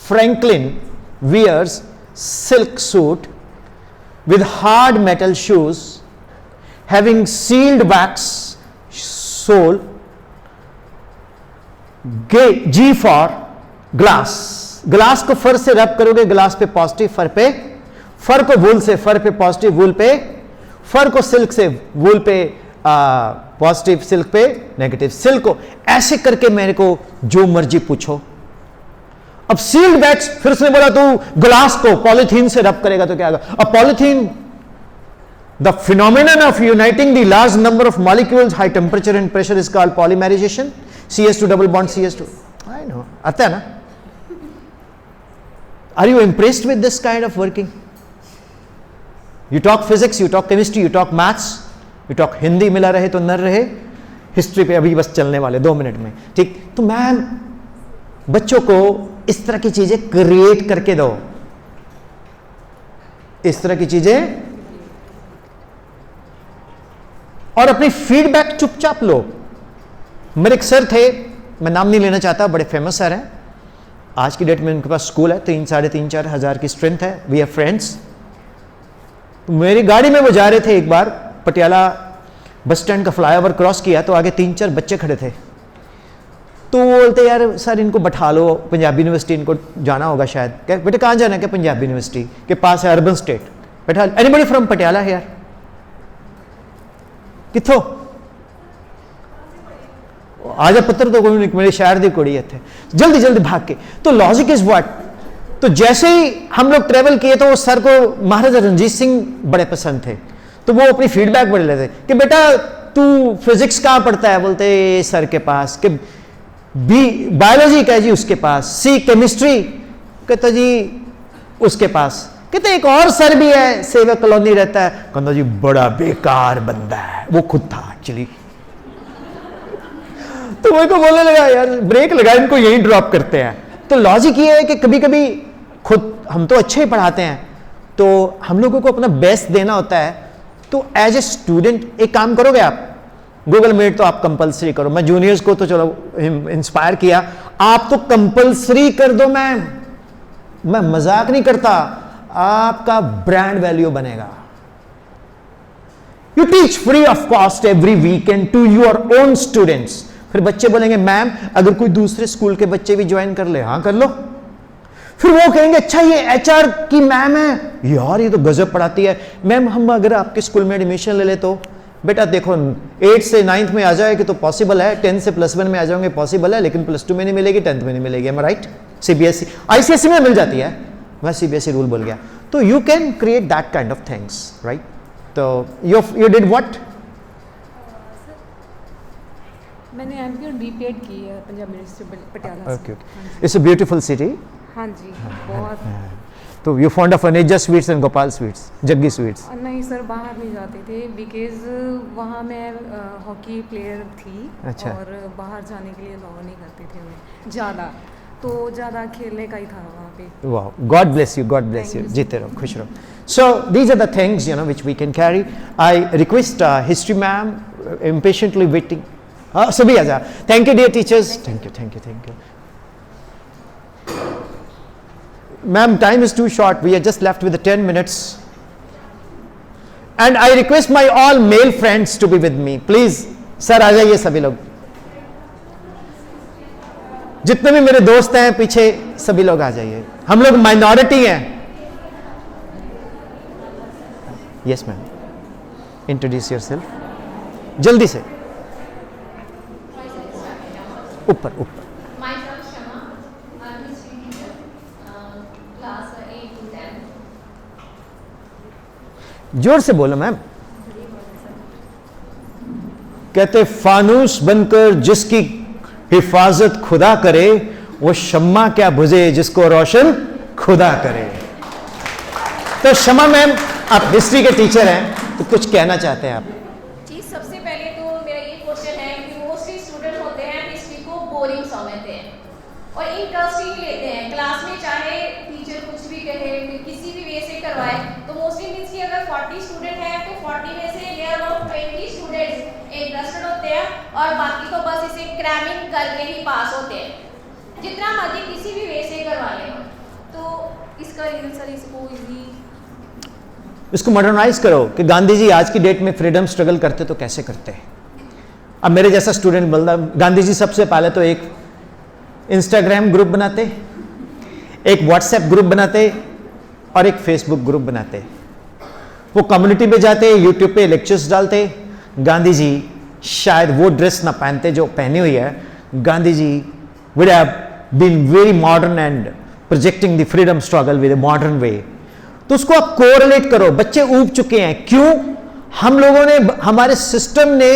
Franklin wears silk suit with hard metal shoes having sealed wax sole, G for glass। Glass को फर से रब करोगे, ग्लास पे पॉजिटिव, फर पे, फर को वूल से, फर पे पॉजिटिव, वूल पे, फर को सिल्क से, वूल पे पॉजिटिव, सिल्क पे नेगेटिव। सिल्क को ऐसे करके मेरे को जो मर्जी पूछो। अब सील्ड वैक्स, फिर उसने बोला तू ग्लास को पॉलिथीन से रब करेगा तो क्या होगा? अब polythene, the phenomenon of uniting the large number of molecules high temperature and pressure is called polymerisation. CS2 double bond CS2, I know, आता है ना? Are you impressed with this kind of working? You talk physics, you talk chemistry, you talk maths, you talk Hindi, मिला रहे तो नर रहे। History पे अभी बस चलने वाले 2 मिनट में, ठीक? तो मैम बच्चों को इस तरह की चीजें क्रिएट करके दो, इस तरह की चीजें, और अपनी फीडबैक चुपचाप लो। मेरे एक सर थे, मैं नाम नहीं लेना चाहता, बड़े फेमस सर हैं। आज की डेट में उनके पास स्कूल है, 3, 3.5, 4 हज़ार की स्ट्रेंथ है। We are friends. मेरी गाड़ी में वो जा रहे थे, एक बार पटियाला बस स्टैंड का फ्लाईओवर क्रॉस किया तो आगे 3-4 बच्चे खड़े थे। तो वो बोलते यार सर इनको बैठा लो, पंजाबी यूनिवर्सिटी इनको जाना होगा शायद। क्या बेटे कहाँ जाना है? क्या पंजाबी यूनिवर्सिटी के पास है, अर्बन स्टेट। बैठा, एनीबॉडी फ्रॉम पटियाला है यार? किथों आजा पुत्र, तो कोई मेरे शहर की कुड़ी है, जल्दी जल्दी भाग के। तो लॉजिक इज व्हाट? तो जैसे ही हम लोग ट्रेवल किए तो सर को महाराजा रणजीत सिंह बड़े पसंद थे, तो वो अपनी फीडबैक बड़े लेते कि बेटा तू फिजिक्स कहाँ पढ़ता है? बोलते सर के पास। कि बी बायोलॉजी का जी उसके पास, सी केमिस्ट्री कहता जी उसके पास। कहते एक और सर भी है, सेवा कॉलोनी रहता है, कहता जी बड़ा बेकार बंदा है, वो खुद था एक्चुअली। तो मेरे को बोलने लगा यार ब्रेक लगा, इनको यहीं ड्रॉप करते हैं। तो लॉजिक ये है कि कभी कभी खुद हम तो अच्छे ही पढ़ाते हैं, तो हम लोगों को अपना बेस्ट देना होता है। तो एज ए स्टूडेंट एक काम करोगे आप, गूगल मीट तो आप कंपलसरी करो। मैं जूनियर्स को तो चलो इंस्पायर किया, आप तो कंपलसरी कर दो। मैं मजाक नहीं करता, आपका ब्रांड वैल्यू बनेगा। You teach free of cost every weekend to your own students. फिर बच्चे बोलेंगे मैम अगर कोई दूसरे स्कूल के बच्चे भी ज्वाइन कर ले, हाँ कर लो। फिर वो कहेंगे अच्छा ये HR की मैम है यार, ये तो गजब पढ़ाती है। मैम हम अगर आपके स्कूल में एडमिशन ले ले तो बेटा देखो 8 से 9th में आ जाएगी तो पॉसिबल है, 10 से +1 में आ जाओगे पॉसिबल है, लेकिन +2 में नहीं मिलेगी, 10th में नहीं मिलेगी। M I right? CBSE ICSE में मिल जाती है, मैं CBSE रूल बोल गया। तो you can create that kind of things, right? तो यू डिड व्हाट? मैंने MPhil और BPEd की है Punjab university Patiala. Okay, it's a beautiful city. हाँ जी बहुत। तो you fond of Aneja sweets and Gopal sweets, Jaggi sweets? नहीं सर, बाहर नहीं जाते थे बिकॉज वहाँ मैं हॉकी प्लेयर थी। अच्छा। और बाहर जाने के लिए अलाउ नहीं करते थे हमें ज़्यादा, तो ज़्यादा खेलने का ही था वहाँ पे। वाह, God bless you, God bless you, जीते रहो, खुश रहो। So these are the things you know which we can carry. I request history ma'am impatiently waiting. सभी आ जा। Thank you dear teachers, thank you thank you thank you. Ma'am, time is too short. We are just left with 10 minutes. And I request my all male friends to be with me. Please, sir, आ जाइए सभी लोग। जितने भी मेरे दोस्त हैं पीछे सभी लोग आ जाइए। हम लोग माइनॉरिटी हैं। Yes, ma'am. Introduce yourself. जल्दी से। ऊपर ऊपर। Myself Shama, I'm history teacher, class 8 to 10. जोर से बोलो मैम। कहते फानूस बनकर जिसकी हिफाजत खुदा करे, वो शम्मा क्या बुझे जिसको रोशन खुदा करे। तो शमा मैम, आप हिस्ट्री के टीचर हैं, तो कुछ कहना चाहते हैं आप? जी, सबसे पहले तो मेरा ये क्वेश्चन है कि मोस्टली स्टूडेंट होते हैं हिस्ट्री को बोरिंग समझते हैं और इंटरेस्टिंग लेते हैं। क्लास में चाहे टीचर कुछ भी कहे, किसी भी वे से करवाए, तो मोस्टली मीन्स कि अगर 40 स्टूडेंट हैं तो 40 में से नियर अबाउट 20 स्टूडेंट्स इंटरेस्टेड होते हैं और बाकी तो बस इसे क्रैमिंग करके ही पास होते हैं, जितना मर्जी किसी भी वे से करवा लें। तो इसका रीजन सर इसको इजी इसको मॉडर्नाइज करो कि गांधी जी आज की डेट में फ्रीडम स्ट्रगल करते तो कैसे करते हैं। अब मेरे जैसा स्टूडेंट बोलता, गांधी जी सबसे पहले तो एक इंस्टाग्राम ग्रुप बनाते, एक व्हाट्सएप ग्रुप बनाते और एक फेसबुक ग्रुप बनाते। वो कम्युनिटी पे जाते, यूट्यूब पे लेक्चर्स डालते। गांधी जी शायद वो ड्रेस ना पहनते जो पहनी हुई है। Gandhi ji would have been very modern and projecting the freedom struggle with a modern way। तो उसको आप कोरिलेट करो। बच्चे ऊब चुके हैं, क्यों? हम लोगों ने, हमारे सिस्टम ने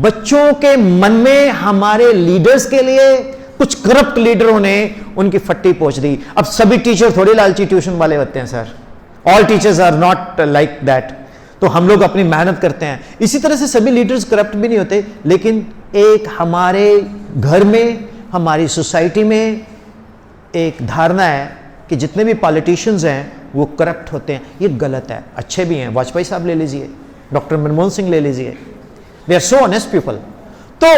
बच्चों के मन में हमारे लीडर्स के लिए, कुछ करप्ट लीडरों ने उनकी फट्टी पोंछ दी। अब सभी टीचर थोड़ी लालची ट्यूशन वाले होते हैं sir, all teachers are not like that. तो हम लोग अपनी मेहनत करते हैं। इसी तरह से सभी लीडर्स करप्ट भी नहीं होते, लेकिन एक हमारे घर में, हमारी सोसाइटी में एक धारणा है कि जितने भी पॉलिटिशियंस हैं वो करप्ट होते हैं। ये गलत है। अच्छे भी हैं, वाजपेयी साहब ले लीजिए, डॉक्टर मनमोहन सिंह ले लीजिए, they are so honest people. तो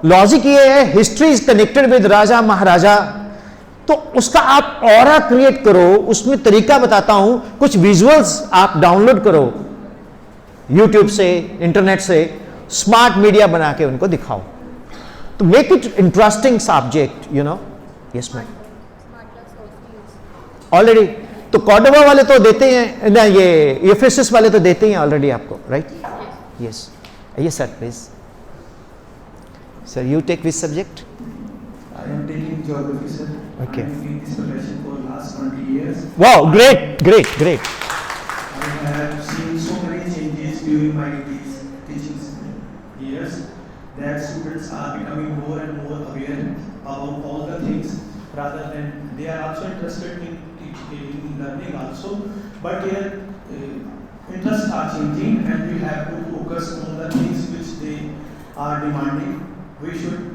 लॉजिक ये है, history is connected with raja maharaja. तो उसका आप ऑरा क्रिएट करो। उसमें तरीका बताता हूं, कुछ विजुअल्स आप डाउनलोड करो यूट्यूब से, इंटरनेट से, स्मार्ट मीडिया बना के उनको दिखाओ। तो make it interesting subject, you know. Yes ma'am, already तो कॉर्डोबा वाले तो देते हैं ना, ये एफएसएस वाले तो देते हैं ऑलरेडी आपको, right? Yes yes sir, please sir, you take which subject? I am taking geography, sir. Okay. I am in this profession for last 20 years. Wow, great, great, great. I have seen so many changes during my teaching years that students are becoming more and more aware about all the things, rather than they are also interested in learning also, but their interests are changing and we have to focus on the things which they are demanding. We should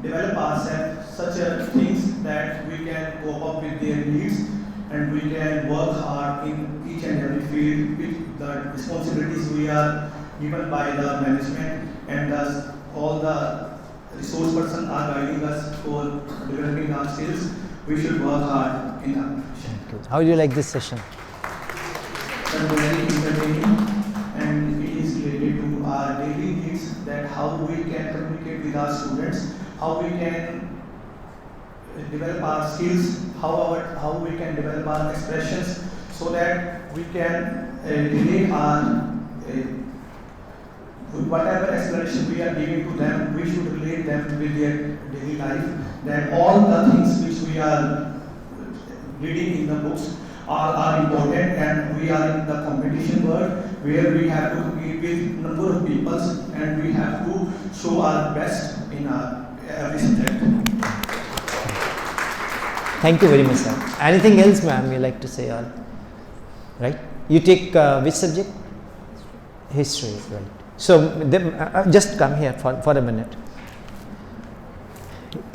develop ourselves such a things that we can cope up with their needs and we can work hard in each and every field with the responsibilities we are given by the management, and thus all the resource persons are guiding us for developing our skills. We should work hard in our profession. How do you like this session? Very entertaining, and it is related to our daily needs, that how we can communicate with our students, how we can develop our skills, how we can develop our expressions, so that we can relate our whatever explanation we are giving to them, we should relate them with their daily life. That all the things which we are reading in the books are important, and we are in the competition world where we have to compete with number of people and we have to show our best in our every subject. Thank you very much, sir. Anything else, ma'am, you like to say? All right. You take which subject? History, right? So just come here for a minute.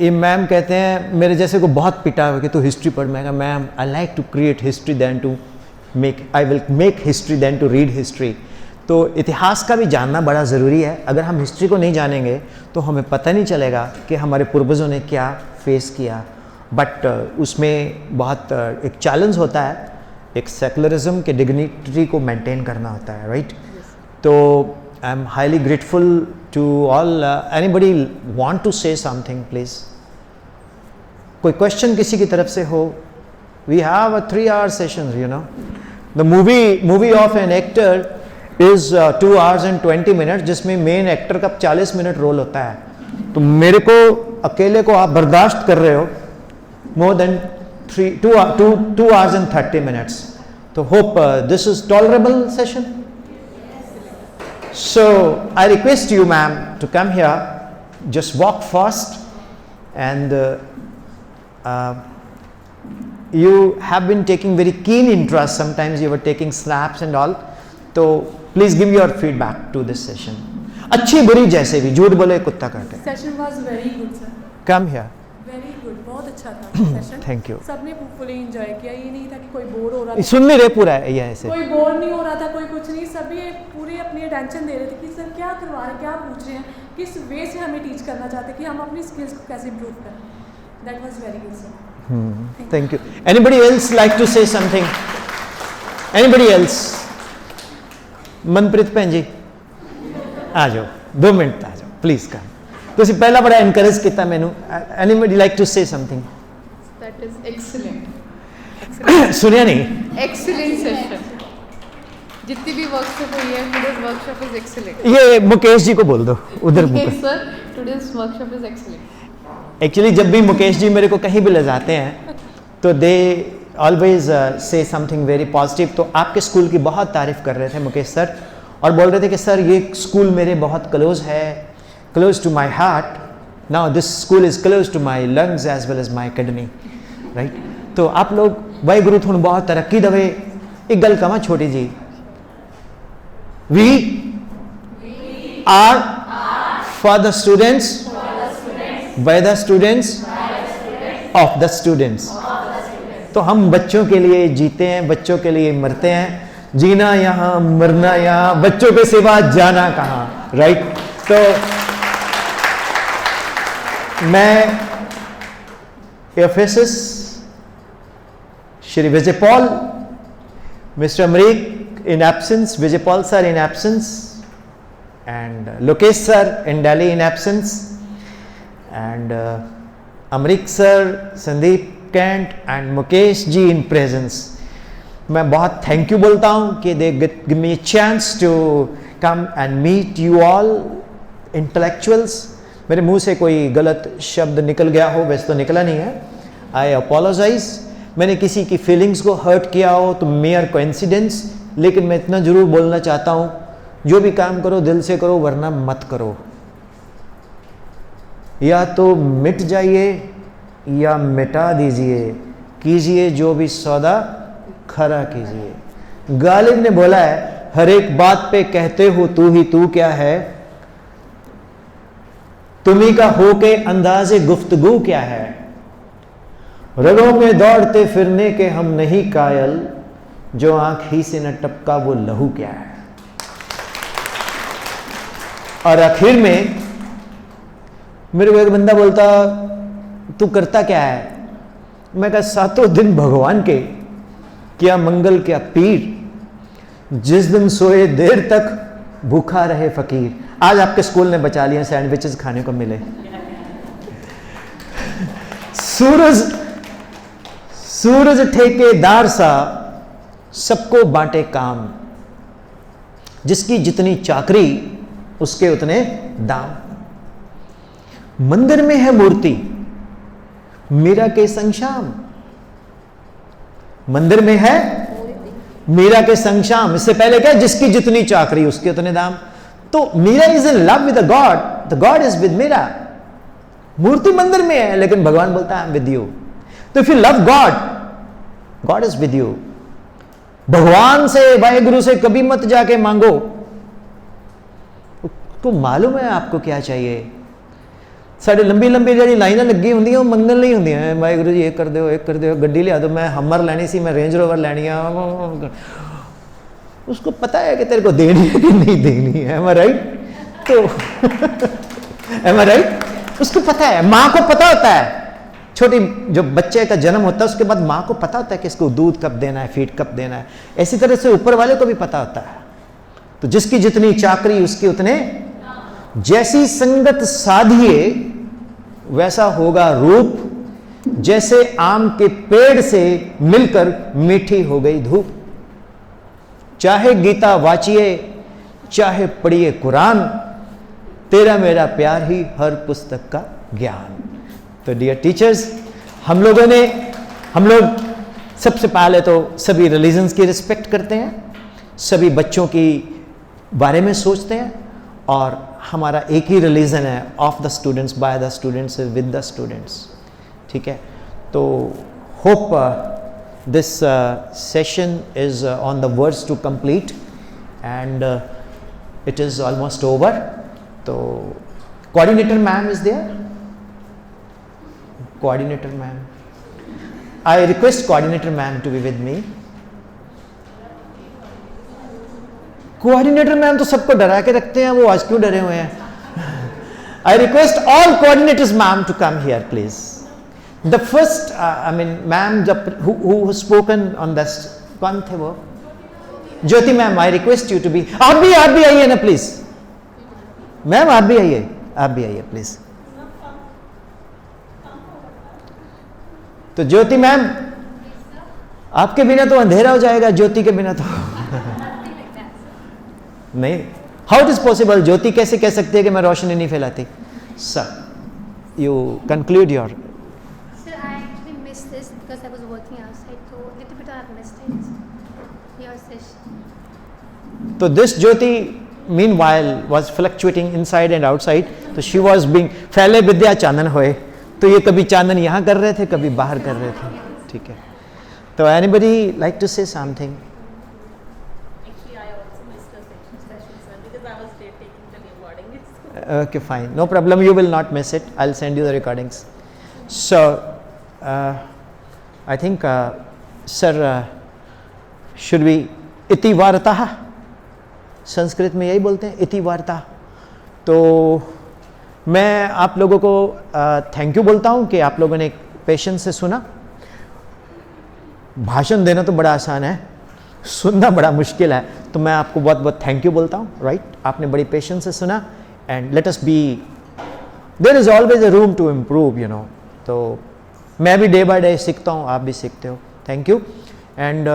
ये ma'am कहते हैं, मेरे जैसे को बहुत पिटा हुआ कि तू हिस्ट्री पढ़। मैं कहा ma'am, I like to create history then to make, I will make history then to read history. तो इतिहास का भी जानना बड़ा ज़रूरी है। अगर हम हिस्ट्री को नहीं जानेंगे तो हमें पता नहीं चलेगा कि हमारे पूर्वजों ने क्या फेस किया। बट उसमें बहुत एक चैलेंज होता है, एक सेकुलरिज्म के डिग्निटी को मेंटेन करना होता है, राइट? तो I M highly grateful to all. Anybody want to say something, please? कोई question किसी की तरफ से हो? We have a 3-hour session, you know. The movie of an actor is 2 hours and 20 minutes, जिसमें मेन एक्टर का 40 minute role होता है। तो मेरे को अकेले को आप बर्दाश्त कर रहे हो more than 2 hours and 30 minutes. So hope this is tolerable session. So I request you, ma'am, to come here. Just walk fast, and you have been taking very keen interest. Sometimes you were taking snaps and all. So please give your feedback to this session. अच्छी बुरी जैसे भी, झूठ बोले कुत्ता काटे. Session was very good, sir. Come here. Very good, बहुत अच्छा था सेशन. Thank you. सबने फुली एंजॉय किया. ये नहीं था कि कोई बोर हो रहा था. सुन नहीं रहे पूरा है ये ऐसे. कोई बोर नहीं हो रहा था, कोई कुछ नहीं. सभी पूरी अपनी अटेंशन दे रहे थे कि सर क्या करवा रहे हैं, क्या पूछ रहे हैं, किस वे से हमें टीच करना चाहते हैं कि हम अपनी स्किल्स को कैसे इम्प्रूव करें. That was very good, sir. Thank you. Anybody else like to say something? Anybody else? Manpreet भैन जी आ जाओ, 2 मिनट आ जाओ प्लीज. का ਤੁਸੀਂ ਪਹਿਲਾਂ ਬੜਾ ਐਨਕਰੇਜ ਕੀਤਾ ਮੈਨੂੰ. Anybody like to say something? That is excellent. सुनिया नहीं? Excellent session. जितनी भी वर्कशॉप हुई है, today's workshop is excellent. ये मुकेश जी को बोल दो उधर. Yes sir, today's workshop is excellent. Actually जब भी मुकेश जी मेरे को कहीं भी ले जाते हैं तो they always say something very positive. तो आपके स्कूल की बहुत तारीफ कर रहे थे मुकेश सर, और बोल रहे थे कि सर ये स्कूल मेरे बहुत क्लोज है, close to my heart. Now this school is close to my lungs as well as my kidney, right? तो आप लोग वाहिगुरु थोड़ी बहुत तरक्की दवे. एक गल कमा छोटी जी, we are for the students, by the students, of the students. तो हम बच्चों के लिए जीते हैं, बच्चों के लिए मरते हैं. जीना यहाँ, मरना यहाँ, बच्चों के सिवा जाना कहाँ, राइट? तो मैं FSS Shri Vijay Paul, mister Amrik in absence, Vijay Paul sir in absence, and Lokesh sir in Delhi in absence, and Amrik sir, Sandeep Kant and Mukesh ji in presence. मैं बहुत थैंक यू बोलता हूँ कि they give me chance to come and meet you all intellectuals. मेरे मुंह से कोई गलत शब्द निकल गया हो, वैसे तो निकला नहीं है, आई अपोलोजाइज. मैंने किसी की फीलिंग्स को हर्ट किया हो तो मेयर कोइंसिडेंस. लेकिन मैं इतना जरूर बोलना चाहता हूँ, जो भी काम करो दिल से करो, वरना मत करो. या तो मिट जाइए या मिटा दीजिए, कीजिए जो भी सौदा खरा कीजिए. गालिब ने बोला है, हर एक बात पे कहते हो तू ही तू क्या है, तुम्ही का हो के अंदाजे गुफ्तगू क्या है. रगों में दौड़ते फिरने के हम नहीं कायल, जो आंख ही से न टपका वो लहू क्या है. और आखिर में मेरे को एक बंदा बोलता, तू करता क्या है? मैं कहा, सातों दिन भगवान के, क्या मंगल क्या पीर, जिस दिन सोए देर तक भूखा रहे फकीर. आज आपके स्कूल ने बचा लिया, सैंडविचेस खाने को मिले. सूरज ठेकेदार सा सबको बांटे काम, जिसकी जितनी चाकरी उसके उतने दाम. मंदिर में है मूर्ति मीरा के संग श्याम, मंदिर में है मीरा के संग श्याम. इससे पहले क्या, जिसकी जितनी चाकरी उसके उतने दाम. तो Meera is in love with the God, the God is with Meera. मूर्ति मंदिर में है लेकिन भगवान बोलता है आई एम विद यू. तो if you love God, God is with you. भगवान से, वाहिगुरु से कभी मत जाके मांगो, तो मालूम है आपको क्या चाहिए. साढ़े लंबी लंबी जी लाइना लगी होंगी, वो मंगल नहीं होंगी. वाहिगुरु जी ये कर दो, एक कर दो, गड्डी लिया दो. मैं हमर लैनी सी, मैं रेंज रोवर लैनी है. उसको पता है कि तेरे को देनी है कि नहीं देनी है. M I right? तो एम आई राइट? उसको पता है, माँ को पता होता है. छोटी जो बच्चे का जन्म होता है उसके बाद माँ को पता होता है कि इसको दूध कब देना है, फीड कब देना है. इसी तरह से ऊपर वाले को भी पता होता है. तो जिसकी जितनी चाकरी उसके उतने, जैसी संगत साधिए वैसा होगा रूप, जैसे आम के पेड़ से मिलकर मीठी हो गई धूप. चाहे गीता वाचिए, चाहे पढ़िए कुरान, तेरा मेरा प्यार ही हर पुस्तक का ज्ञान। तो डियर टीचर्स, हम लोग सबसे पहले तो सभी रिलीजन्स की रिस्पेक्ट करते हैं, सभी बच्चों की बारे में सोचते हैं, और हमारा एक ही रिलीजन है, of the students, by the students, with the students. ठीक है, तो hope this session is on the words to complete and it is almost over. तो coordinator ma'am is there? Coordinator ma'am, I request coordinator ma'am to be with me. Coordinator ma'am तो सबको डरा के रखते हैं, वो आज क्यों डरे हुए हैं? I request all coordinators ma'am to come here please. The first ma'am जब हु स्पोकन ऑन दिस, कौन थे वो? Jyoti ma'am, I request you to be, आप भी आइए ना प्लीज। मैम आप भी आइए प्लीज। तो ज्योति मैम, आपके बिना तो अंधेरा हो जाएगा, ज्योति के बिना तो नहीं। How it is possible? Jyoti कैसे कह सकती है कि मैं रोशनी नहीं फैलाती? Sir you conclude your. Sir, I actually missed this because I was working outside, so little bit I have missed it. Your session. तो this Jyoti meanwhile was fluctuating inside and outside, तो she was being, फैले विद्या चानन होए, तो ये कभी चानन यहाँ कर रहे थे, कभी बाहर कर रहे थे। ठीक है, तो anybody like to say something? Actually, I also missed the session, sir, because I was late taking the recordings. Okay, fine, no problem, you will not miss it, I'll send you the recordings. So I think sir, should we इति वार्ता, संस्कृत में यही बोलते हैं, इति वार्ता। तो मैं आप लोगों को थैंक यू बोलता हूँ कि आप लोगों ने पेशेंस से सुना। भाषण देना तो बड़ा आसान है, सुनना बड़ा मुश्किल है, तो मैं आपको बहुत बहुत थैंक यू बोलता हूँ। राइट, आपने बड़ी पेशेंस से सुना, and let us be, there is always a room to improve, you know. तो मैं भी डे बाय डे सीखता हूँ, आप भी सीखते हो। Thank you. एंड